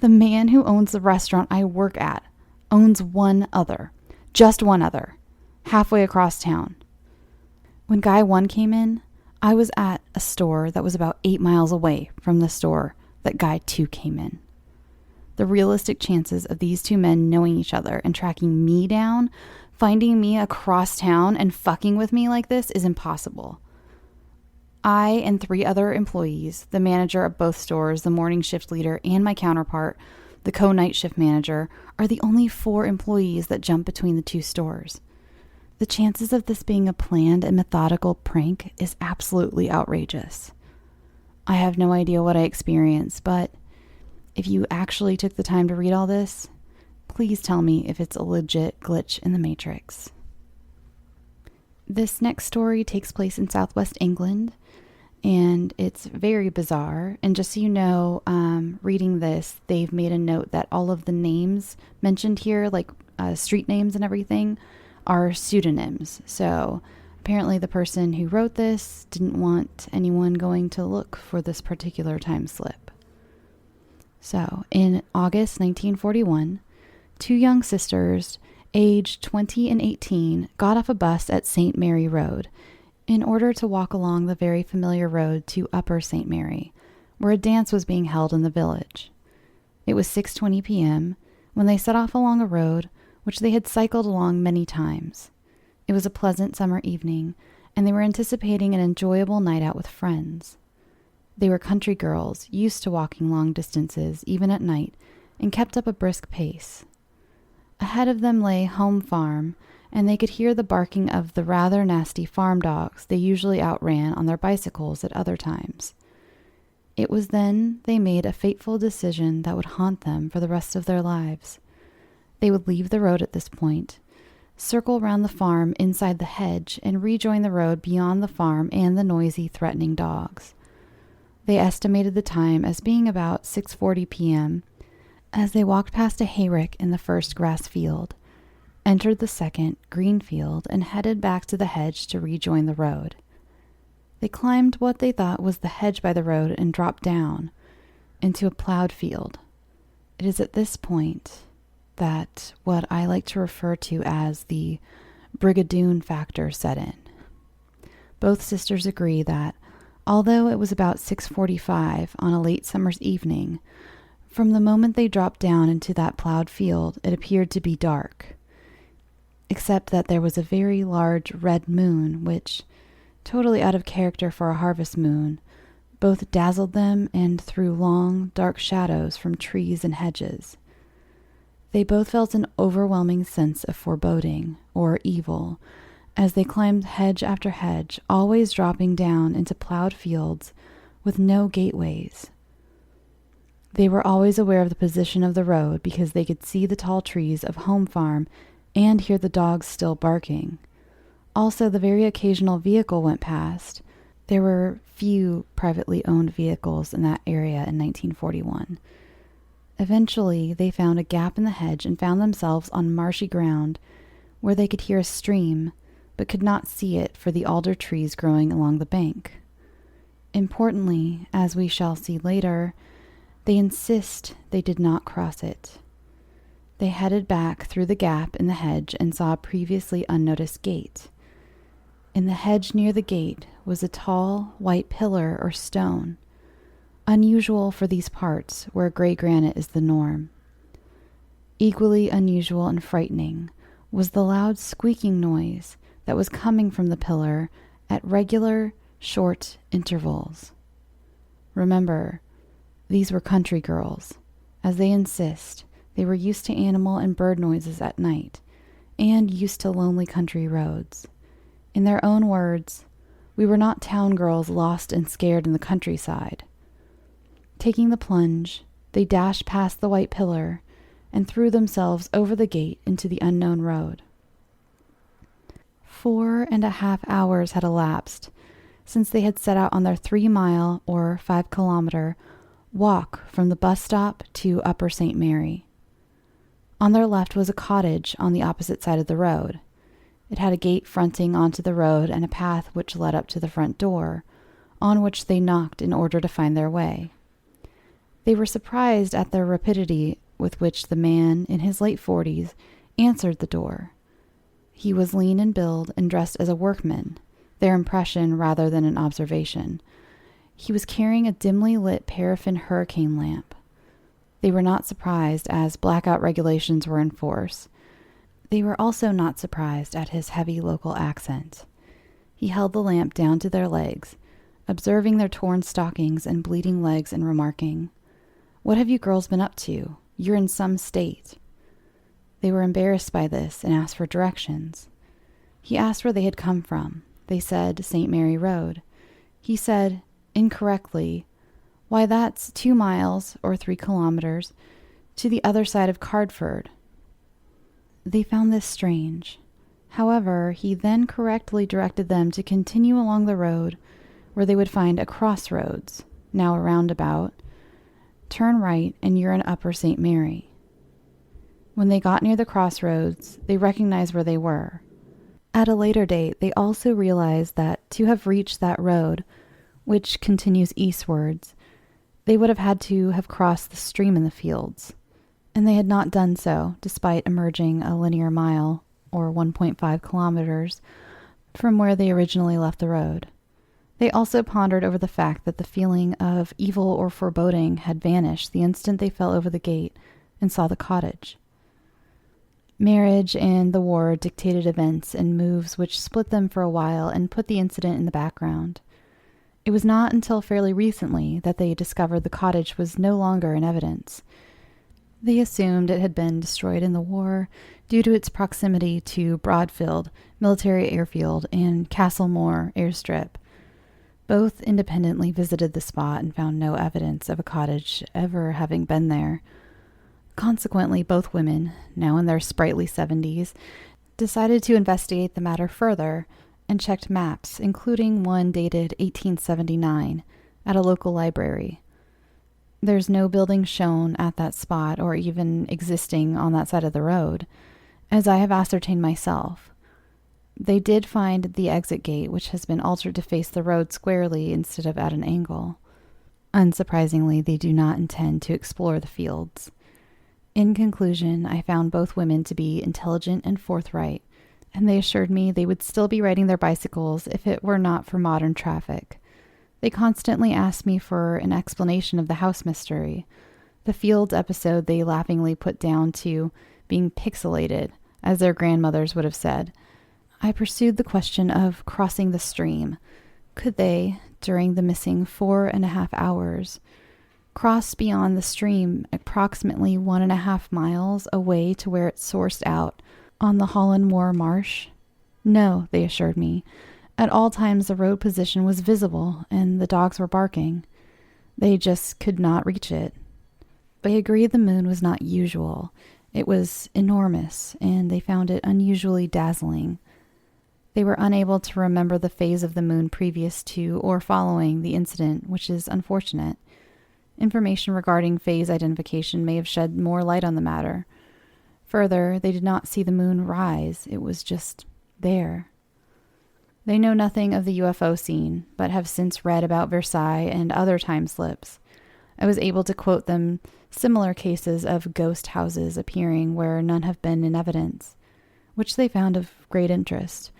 The man who owns the restaurant I work at owns just one other, halfway across town. When Guy 1 came in, I was at a store that was about 8 miles away from the store that Guy 2 came in. The realistic chances of these two men knowing each other and tracking me down, finding me across town and fucking with me like this is impossible. I and 3 other employees, the manager of both stores, the morning shift leader, and my counterpart, the co-night shift manager, are the only 4 employees that jump between the 2 stores. The chances of this being a planned and methodical prank is absolutely outrageous. I have no idea what I experienced, but if you actually took the time to read all this, please tell me if it's a legit glitch in the Matrix. This next story takes place in Southwest England, and it's very bizarre. And just so you know, reading this, they've made a note that all of the names mentioned here, like street names and everything, are pseudonyms. So apparently the person who wrote this didn't want anyone going to look for this particular time slip. So in August 1941, 2 young sisters, aged 20 and 18, got off a bus at St. Mary Road in order to walk along the very familiar road to Upper St. Mary, where a dance was being held in the village. It was 6:20 p.m. when they set off along a road which they had cycled along many times. It was a pleasant summer evening, and they were anticipating an enjoyable night out with friends. They were country girls, used to walking long distances, even at night, and kept up a brisk pace. Ahead of them lay Home Farm, and they could hear the barking of the rather nasty farm dogs they usually outran on their bicycles at other times. It was then they made a fateful decision that would haunt them for the rest of their lives. They would leave the road at this point, circle round the farm inside the hedge, and rejoin the road beyond the farm and the noisy, threatening dogs. They estimated the time as being about 6:40 p.m., as they walked past a hayrick in the first grass field, entered the second, green field, and headed back to the hedge to rejoin the road. They climbed what they thought was the hedge by the road and dropped down into a plowed field. It is at this point that what I like to refer to as the Brigadoon factor set in. Both sisters agree that, although it was about 6:45 on a late summer's evening, from the moment they dropped down into that plowed field, it appeared to be dark, except that there was a very large red moon, which, totally out of character for a harvest moon, both dazzled them and threw long, dark shadows from trees and hedges. They both felt an overwhelming sense of foreboding, or evil, as they climbed hedge after hedge, always dropping down into plowed fields with no gateways. They were always aware of the position of the road because they could see the tall trees of Home Farm and hear the dogs still barking. Also, the very occasional vehicle went past. There were few privately owned vehicles in that area in 1941. Eventually, they found a gap in the hedge and found themselves on marshy ground where they could hear a stream, but could not see it for the alder trees growing along the bank. Importantly, as we shall see later, they insist they did not cross it. They headed back through the gap in the hedge and saw a previously unnoticed gate. In the hedge near the gate was a tall, white pillar or stone, unusual for these parts where gray granite is the norm. Equally unusual and frightening was the loud squeaking noise that was coming from the pillar at regular, short intervals. Remember, these were country girls. As they insist, they were used to animal and bird noises at night, and used to lonely country roads. In their own words, we were not town girls lost and scared in the countryside. Taking the plunge, they dashed past the white pillar and threw themselves over the gate into the unknown road. 4.5 hours had elapsed since they had set out on their 3-mile or 5-kilometer walk from the bus stop to Upper St. Mary. On their left was a cottage on the opposite side of the road. It had a gate fronting onto the road and a path which led up to the front door, on which they knocked in order to find their way. They were surprised at the rapidity with which the man, in his late 40s, answered the door. He was lean in build and dressed as a workman, their impression rather than an observation. He was carrying a dimly lit paraffin hurricane lamp. They were not surprised, as blackout regulations were in force. They were also not surprised at his heavy local accent. He held the lamp down to their legs, observing their torn stockings and bleeding legs and remarking, "What have you girls been up to? You're in some state." They were embarrassed by this and asked for directions. He asked where they had come from. They said St. Mary Road. He said, incorrectly, "Why, that's 2 miles, or 3 kilometers, to the other side of Cardford." They found this strange. However, he then correctly directed them to continue along the road, where they would find a crossroads, now a roundabout. Turn right, and you're in Upper St. Mary. When they got near the crossroads, they recognized where they were. At a later date, they also realized that to have reached that road, which continues eastwards, they would have had to have crossed the stream in the fields, and they had not done so, despite emerging a linear mile, or 1.5 kilometers, from where they originally left the road. They also pondered over the fact that the feeling of evil or foreboding had vanished the instant they fell over the gate and saw the cottage. Marriage and the war dictated events and moves which split them for a while and put the incident in the background. It was not until fairly recently that they discovered the cottage was no longer in evidence. They assumed it had been destroyed in the war due to its proximity to Broadfield Military Airfield and Castlemore Airstrip. Both independently visited the spot and found no evidence of a cottage ever having been there. Consequently, both women, now in their sprightly 70s, decided to investigate the matter further and checked maps, including one dated 1879, at a local library. There's no building shown at that spot or even existing on that side of the road, as I have ascertained myself. They did find the exit gate, which has been altered to face the road squarely instead of at an angle. Unsurprisingly, they do not intend to explore the fields. In conclusion, I found both women to be intelligent and forthright, and they assured me they would still be riding their bicycles if it were not for modern traffic. They constantly asked me for an explanation of the house mystery. The fields episode they laughingly put down to being pixelated, as their grandmothers would have said. I pursued the question of crossing the stream. Could they, during the missing 4.5 hours, cross beyond the stream approximately 1.5 miles away to where it sourced out on the Holland Moor Marsh? No, they assured me. At all times the road position was visible and the dogs were barking. They just could not reach it. They agreed the moon was not usual. It was enormous, and they found it unusually dazzling. They were unable to remember the phase of the moon previous to or following the incident, which is unfortunate. Information regarding phase identification may have shed more light on the matter. Further, they did not see the moon rise. It was just there. They know nothing of the UFO scene, but have since read about Versailles and other time slips. I was able to quote them similar cases of ghost houses appearing where none have been in evidence, which they found of great interest.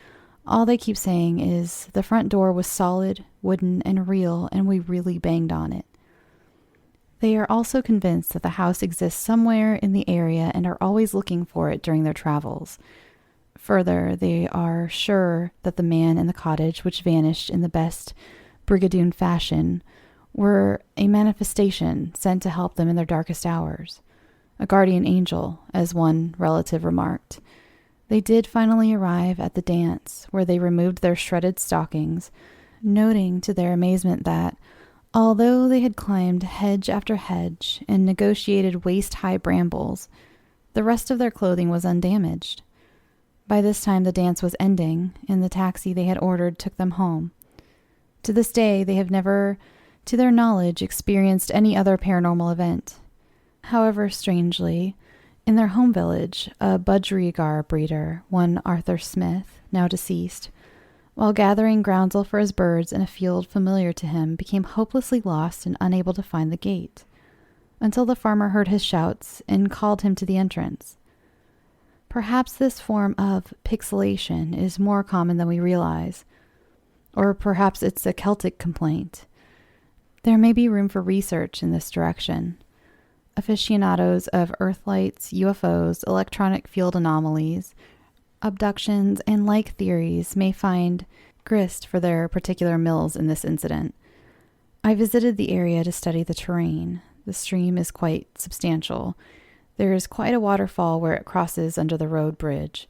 All they keep saying is, the front door was solid, wooden, and real, and we really banged on it. They are also convinced that the house exists somewhere in the area and are always looking for it during their travels. Further, they are sure that the man in the cottage, which vanished in the best Brigadoon fashion, were a manifestation sent to help them in their darkest hours. A guardian angel, as one relative remarked. They did finally arrive at the dance, where they removed their shredded stockings, noting to their amazement that, although they had climbed hedge after hedge and negotiated waist-high brambles, the rest of their clothing was undamaged. By this time the dance was ending, and the taxi they had ordered took them home. To this day, they have never, to their knowledge, experienced any other paranormal event. However, strangely, in their home village, a budgerigar breeder, one Arthur Smith, now deceased, while gathering groundsel for his birds in a field familiar to him, became hopelessly lost and unable to find the gate, until the farmer heard his shouts and called him to the entrance. Perhaps this form of pixelation is more common than we realize, or perhaps it's a Celtic complaint. There may be room for research in this direction. Aficionados of earthlights, UFOs, electronic field anomalies, abductions, and like theories may find grist for their particular mills in this incident. I visited the area to study the terrain. The stream is quite substantial. There is quite a waterfall where it crosses under the road bridge.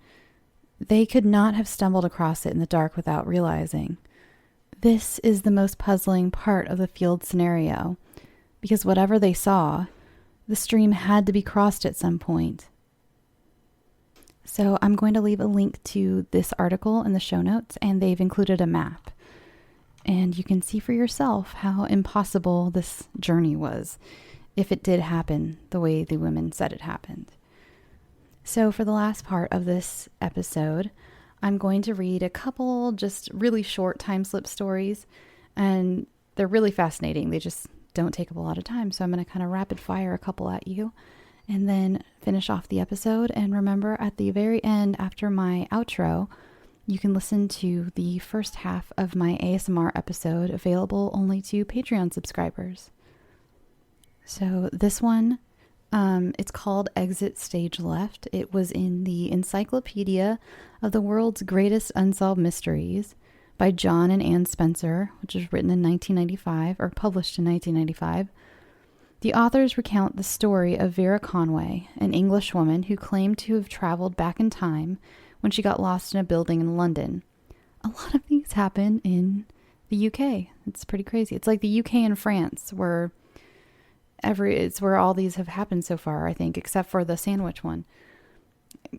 They could not have stumbled across it in the dark without realizing. This is the most puzzling part of the field scenario, because whatever they saw, the stream had to be crossed at some point. So I'm going to leave a link to this article in the show notes, and they've included a map. And you can see for yourself how impossible this journey was, if it did happen the way the women said it happened. So for the last part of this episode, I'm going to read a couple just really short time slip stories, and they're really fascinating. They just don't take up a lot of time, so I'm going to kind of rapid fire a couple at you and then finish off the episode. And remember, at the very end, after my outro, you can listen to the first half of my ASMR episode, available only to Patreon subscribers. So this one, it's called Exit Stage Left. It was in the Encyclopedia of the World's Greatest Unsolved Mysteries by John and Ann Spencer, which was written in 1995, or published in 1995. The authors recount the story of Vera Conway, an English woman who claimed to have traveled back in time when she got lost in a building in London. A lot of these happen in the UK. It's pretty crazy. It's like the UK and France, where it's where all these have happened so far, I think, except for the sandwich one.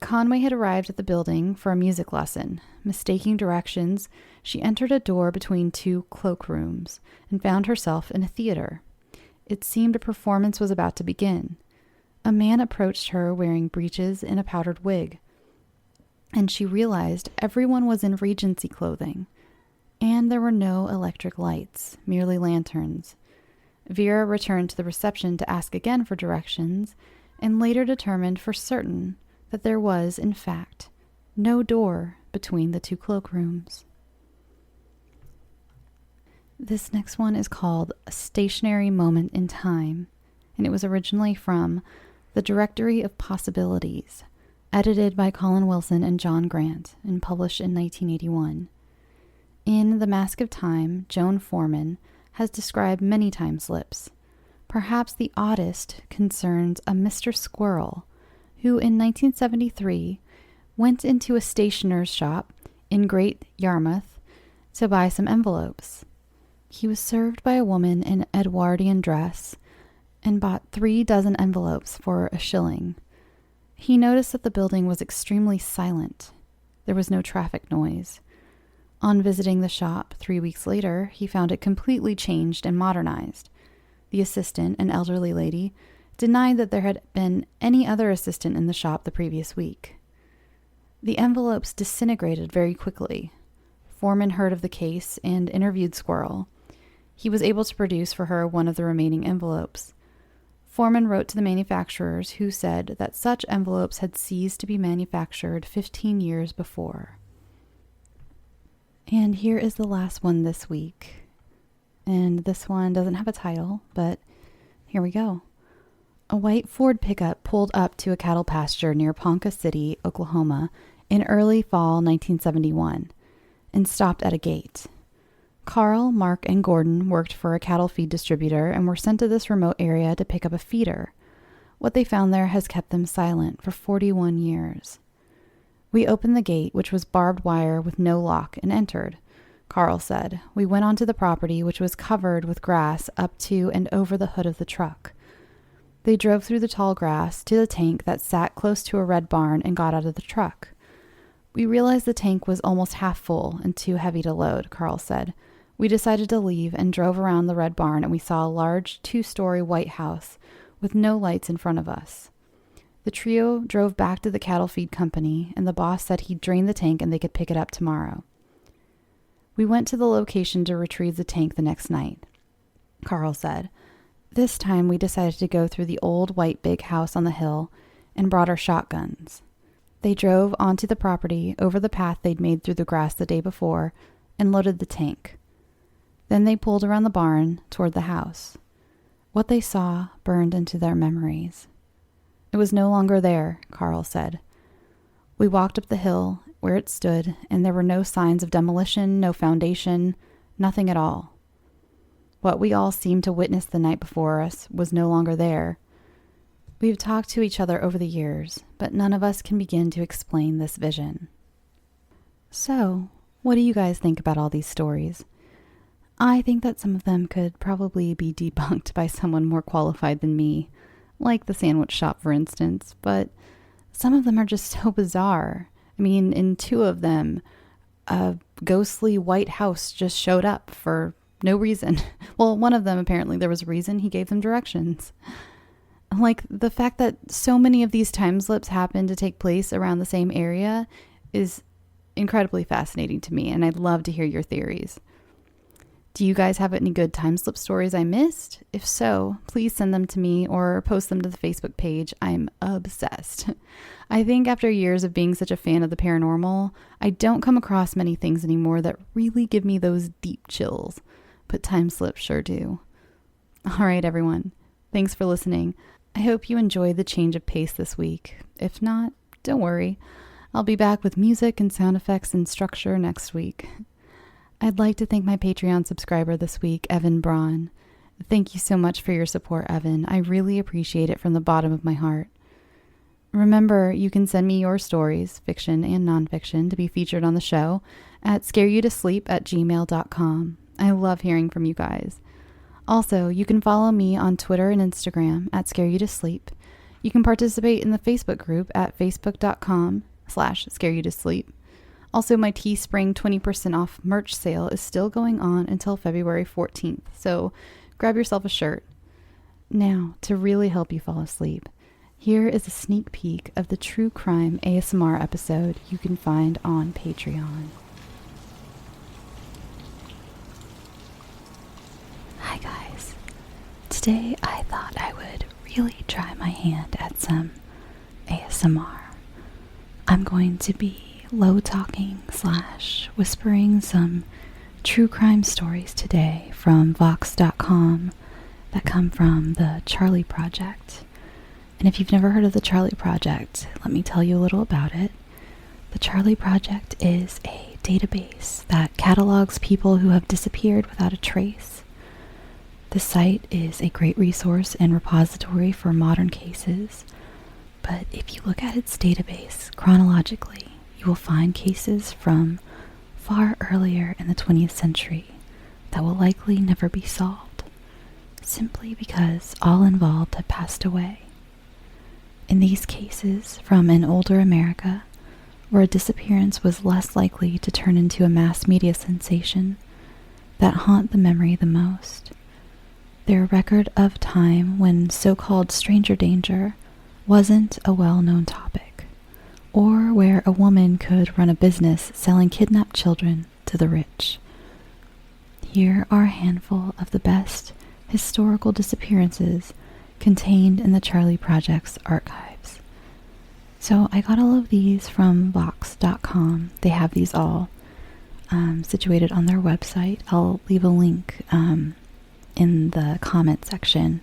Conway had arrived at the building for a music lesson. Mistaking directions, she entered a door between two cloakrooms and found herself in a theater. It seemed a performance was about to begin. A man approached her wearing breeches and a powdered wig, and she realized everyone was in Regency clothing, and there were no electric lights, merely lanterns. Vera returned to the reception to ask again for directions, and later determined for certain that there was, in fact, no door between the two cloakrooms. This next one is called A Stationary Moment in Time, and it was originally from The Directory of Possibilities, edited by Colin Wilson and John Grant, and published in 1981. In The Mask of Time, Joan Foreman has described many time slips. Perhaps the oddest concerns a Mr. Squirrel, who in 1973 went into a stationer's shop in Great Yarmouth to buy some envelopes. He was served by a woman in Edwardian dress and bought 3 dozen envelopes for £1. He noticed that the building was extremely silent. There was no traffic noise. On visiting the shop 3 weeks later, he found it completely changed and modernized. The assistant, an elderly lady, denied that there had been any other assistant in the shop the previous week. The envelopes disintegrated very quickly. Foreman heard of the case and interviewed Squirrel. He was able to produce for her one of the remaining envelopes. Foreman wrote to the manufacturers, who said that such envelopes had ceased to be manufactured 15 years before. And here is the last one this week. And this one doesn't have a title, but Here we go. A white Ford pickup pulled up to a cattle pasture near Ponca City, Oklahoma, in early fall 1971 and stopped at a gate. Carl, Mark, and Gordon worked for a cattle feed distributor and were sent to this remote area to pick up a feeder. What they found there has kept them silent for 41 years. We opened the gate, which was barbed wire with no lock, and entered. Carl said, "We went onto the property, which was covered with grass up to and over the hood of the truck. They drove through the tall grass to the tank that sat close to a red barn and got out of the truck. We realized the tank was almost half full and too heavy to load," Carl said. "We decided to leave and drove around the red barn, and we saw a large 2-story white house with no lights in front of us. The trio drove back to the cattle feed company, and the boss said he'd drain the tank and they could pick it up tomorrow. We went to the location to retrieve the tank the next night," Carl said. "This time we decided to go through the old white big house on the hill and brought our shotguns. They drove onto the property over the path they'd made through the grass the day before and loaded the tank. Then they pulled around the barn toward the house. What they saw burned into their memories. It was no longer there," Carl said. "We walked up the hill where it stood, and there were no signs of demolition, no foundation, nothing at all. What we all seemed to witness the night before us was no longer there. We've talked to each other over the years, but none of us can begin to explain this vision." So, what do you guys think about all these stories? I think that some of them could probably be debunked by someone more qualified than me, like the sandwich shop, for instance, but some of them are just so bizarre. I mean, in 2 of them, a ghostly white house just showed up for no reason. Well, one of them, apparently there was a reason. He gave them directions. Like, the fact that so many of these time slips happen to take place around the same area is incredibly fascinating to me, and I'd love to hear your theories. Do you guys have any good time slip stories I missed? If so, please send them to me or post them to the Facebook page. I'm obsessed. I think after years of being such a fan of the paranormal, I don't come across many things anymore that really give me those deep chills, but time slips sure do. All right, everyone. Thanks for listening. I hope you enjoyed the change of pace this week. If not, don't worry. I'll be back with music and sound effects and structure next week. I'd like to thank my Patreon subscriber this week, Evan Braun. Thank you so much for your support, Evan. I really appreciate it from the bottom of my heart. Remember, you can send me your stories, fiction and nonfiction, to be featured on the show at scareyoutosleep@gmail.com. I love hearing from you guys. Also, you can follow me on Twitter and Instagram at scareyoutosleep. You can participate in the Facebook group at facebook.com/scareyoutosleep. Also, my Teespring 20% off merch sale is still going on until February 14th, so grab yourself a shirt. Now, to really help you fall asleep, here is a sneak peek of the true crime ASMR episode you can find on Patreon. Hi guys. Today I thought I would really try my hand at some ASMR. I'm going to be low talking / whispering some true crime stories today from Vox.com that come from the Charlie Project. And if you've never heard of the Charlie Project, let me tell you a little about it. The Charlie Project is a database that catalogs people who have disappeared without a trace. The site is a great resource and repository for modern cases, but if you look at its database chronologically, you will find cases from far earlier in the 20th century that will likely never be solved, simply because all involved have passed away. In these cases from an older America, where a disappearance was less likely to turn into a mass media sensation, that haunt the memory the most. They're a record of time when so-called stranger danger wasn't a well-known topic, or where a woman could run a business selling kidnapped children to the rich. Here are a handful of the best historical disappearances contained in the Charlie Project's archives. So I got all of these from Vox.com. They have these all situated on their website. I'll leave a link in the comment section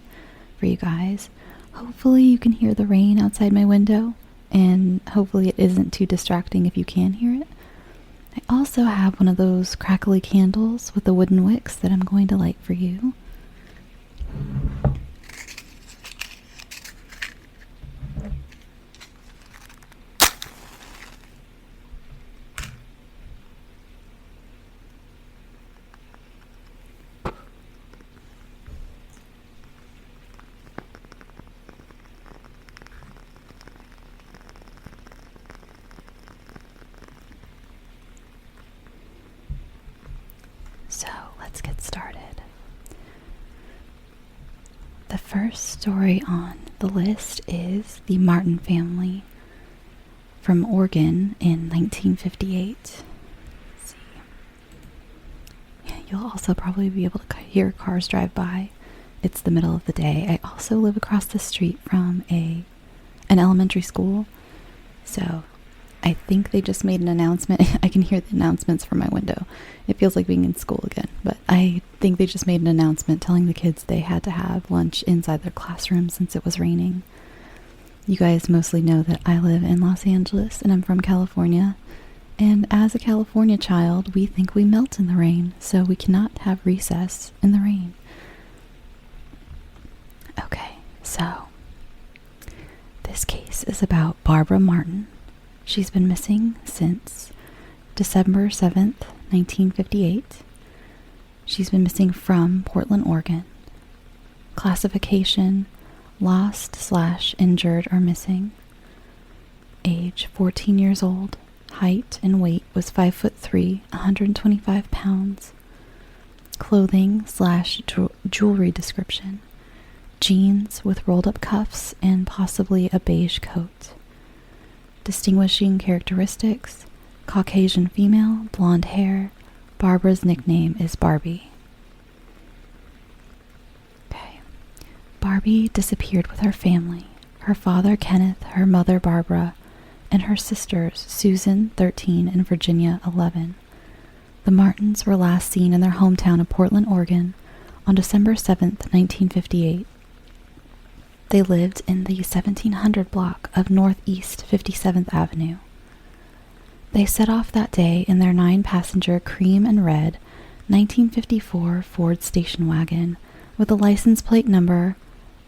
for you guys. Hopefully you can hear the rain outside my window, and hopefully it isn't too distracting if you can hear it. I also have one of those crackly candles with the wooden wicks that I'm going to light for you. So let's get started. The first story on the list is the Martin family from Oregon in 1958. Let's see. Yeah, you'll also probably be able to hear cars drive by. It's the middle of the day. I also live across the street from an elementary school, so I think they just made an announcement. I can hear the announcements from my window. It feels like being in school again, but I think they just made an announcement telling the kids they had to have lunch inside their classroom since it was raining. You guys mostly know that I live in Los Angeles and I'm from California. And as a California child, we think we melt in the rain, so we cannot have recess in the rain. Okay, so this case is about Barbara Martin. She's been missing since December 7th, 1958. She's been missing from Portland, Oregon. Classification: lost/injured or missing. Age: 14 years old. Height and weight was 5'3", 125 pounds. Clothing/jewelry description: jeans with rolled up cuffs and possibly a beige coat. Distinguishing characteristics: Caucasian female, blonde hair. Barbara's nickname is Barbie. Okay. Barbie disappeared with her family, her father Kenneth, her mother Barbara, and her sisters Susan, 13, and Virginia, 11. The Martins were last seen in their hometown of Portland, Oregon on December 7th, 1958. They lived in the 1700 block of Northeast 57th Avenue. They set off that day in their 9-passenger cream and red 1954 Ford station wagon with a license plate number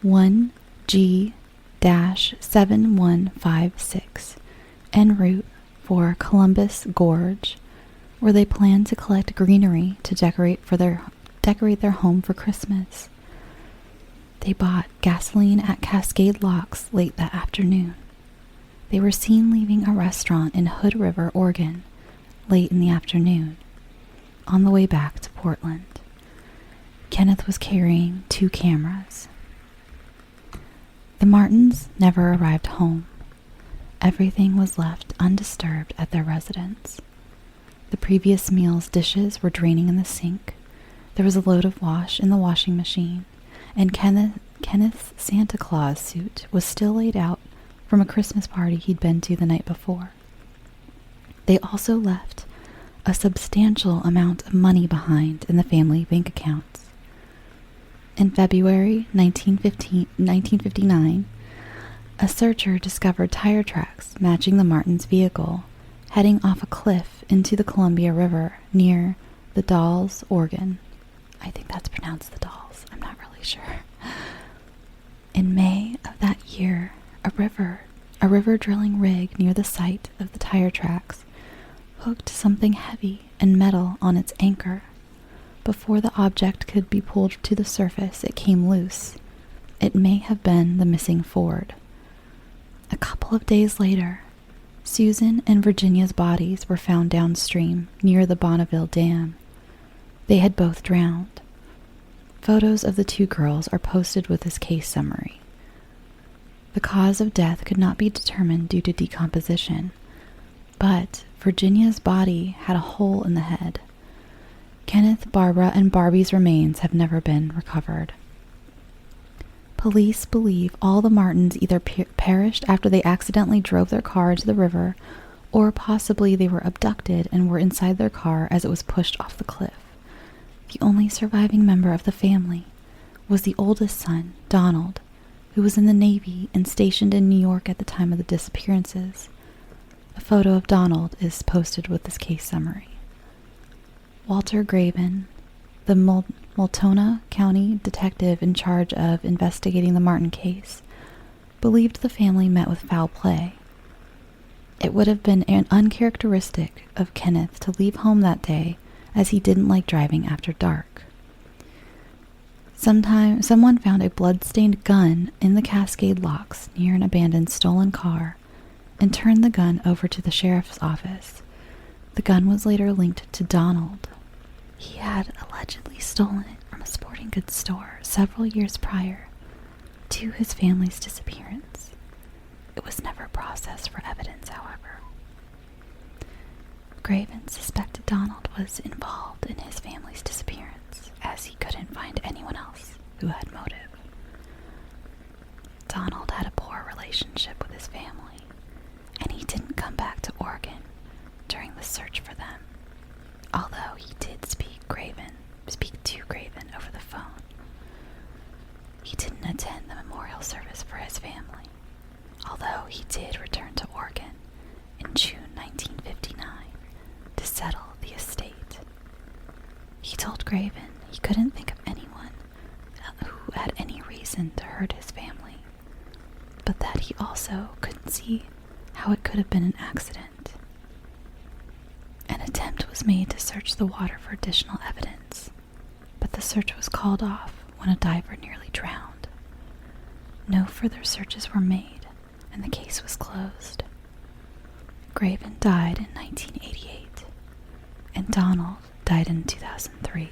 1G-7156 en route for Columbus Gorge, where they planned to collect greenery to decorate their home for Christmas. They bought gasoline at Cascade Locks late that afternoon. They were seen leaving a restaurant in Hood River, Oregon, late in the afternoon, on the way back to Portland. Kenneth was carrying 2 cameras. The Martins never arrived home. Everything was left undisturbed at their residence. The previous meal's dishes were draining in the sink. There was a load of wash in the washing machine, and Kenneth's Santa Claus suit was still laid out from a Christmas party he'd been to the night before. They also left a substantial amount of money behind in the family bank accounts. In February 1959, a searcher discovered tire tracks matching the Martins' vehicle, heading off a cliff into the Columbia River near the Dalles, Oregon. I think that's pronounced the Dalles. I'm not really sure. In May of that year, a river drilling rig near the site of the tire tracks hooked something heavy and metal on its anchor. Before the object could be pulled to the surface, it came loose. It may have been the missing Ford. A couple of days later, Susan and Virginia's bodies were found downstream near the Bonneville Dam. They had both drowned. Photos of the 2 girls are posted with this case summary. The cause of death could not be determined due to decomposition, but Virginia's body had a hole in the head. Kenneth, Barbara, and Barbie's remains have never been recovered. Police believe all the Martins either perished after they accidentally drove their car into the river, or possibly they were abducted and were inside their car as it was pushed off the cliff. The only surviving member of the family was the oldest son, Donald, who was in the Navy and stationed in New York at the time of the disappearances. A photo of Donald is posted with this case summary. Walter Graven, the Multnomah County detective in charge of investigating the Martin case, believed the family met with foul play. It would have been uncharacteristic of Kenneth to leave home that day, as he didn't like driving after dark. Someone found a blood-stained gun in the Cascade locks near an abandoned stolen car and turned the gun over to the sheriff's office. The gun was later linked to Donald. He had allegedly stolen it from a sporting goods store several years prior to his family's disappearance. It was never processed for evidence, however. Graven suspected Donald was involved in his family's disappearance, as he couldn't find anyone else who had motive. Donald had a poor relationship with his family, and he didn't come back to Oregon during the search for them, although he did speak to Graven over the phone. He didn't attend the memorial service for his family, although he did return to Oregon in June 1959 to settle the estate. He told Graven he couldn't think of anyone who had any reason to hurt his family, but that he also couldn't see how it could have been an accident. An attempt was made to search the water for additional evidence, but the search was called off when a diver nearly drowned. No further searches were made, and the case was closed. Graven died in 1988, and Donald died in 2003.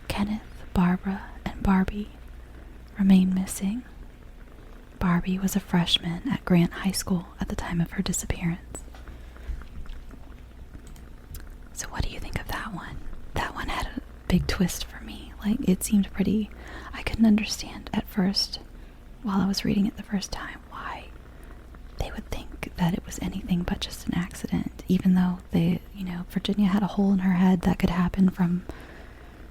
Kenneth, Barbara, and Barbie remain missing. Barbie was a freshman at Grant High School at the time of her disappearance. So what do you think of that one? That one had a big twist for me. Like, it seemed pretty... I couldn't understand at first, while I was reading it the first time, why they would think that it was anything but just an accident, even though Virginia had a hole in her head that could happen from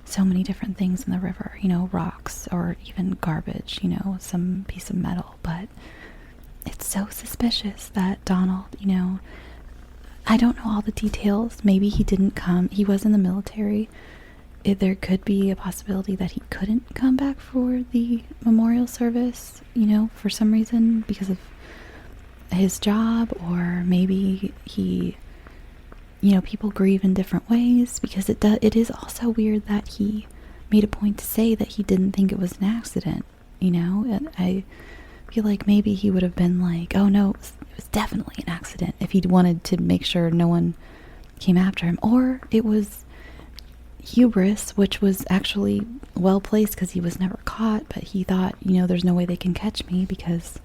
so many different things in the river, rocks or even garbage, some piece of metal. But it's so suspicious that Donald, I don't know all the details. Maybe he didn't come. He was in the military. There could be a possibility that he couldn't come back for the memorial service, for some reason, because of his job, or maybe he, people grieve in different ways, because it is also weird that he made a point to say that he didn't think it was an accident, and I feel like maybe he would have been like, oh no, it was definitely an accident, if he'd wanted to make sure no one came after him. Or it was hubris, which was actually well placed because he was never caught, but he thought, there's no way they can catch me because,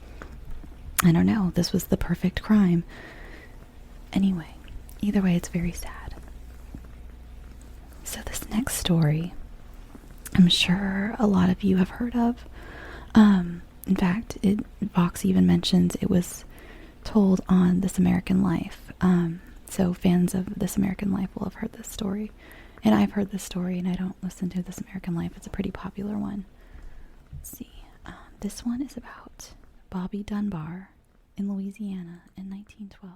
I don't know, this was the perfect crime. Anyway, either way, it's very sad. So this next story, I'm sure a lot of you have heard of. In fact, Vox even mentions it was told on This American Life. So fans of This American Life will have heard this story. And I've heard this story, and I don't listen to This American Life. It's a pretty popular one. Let's see. This one is about Bobby Dunbar in Louisiana in 1912.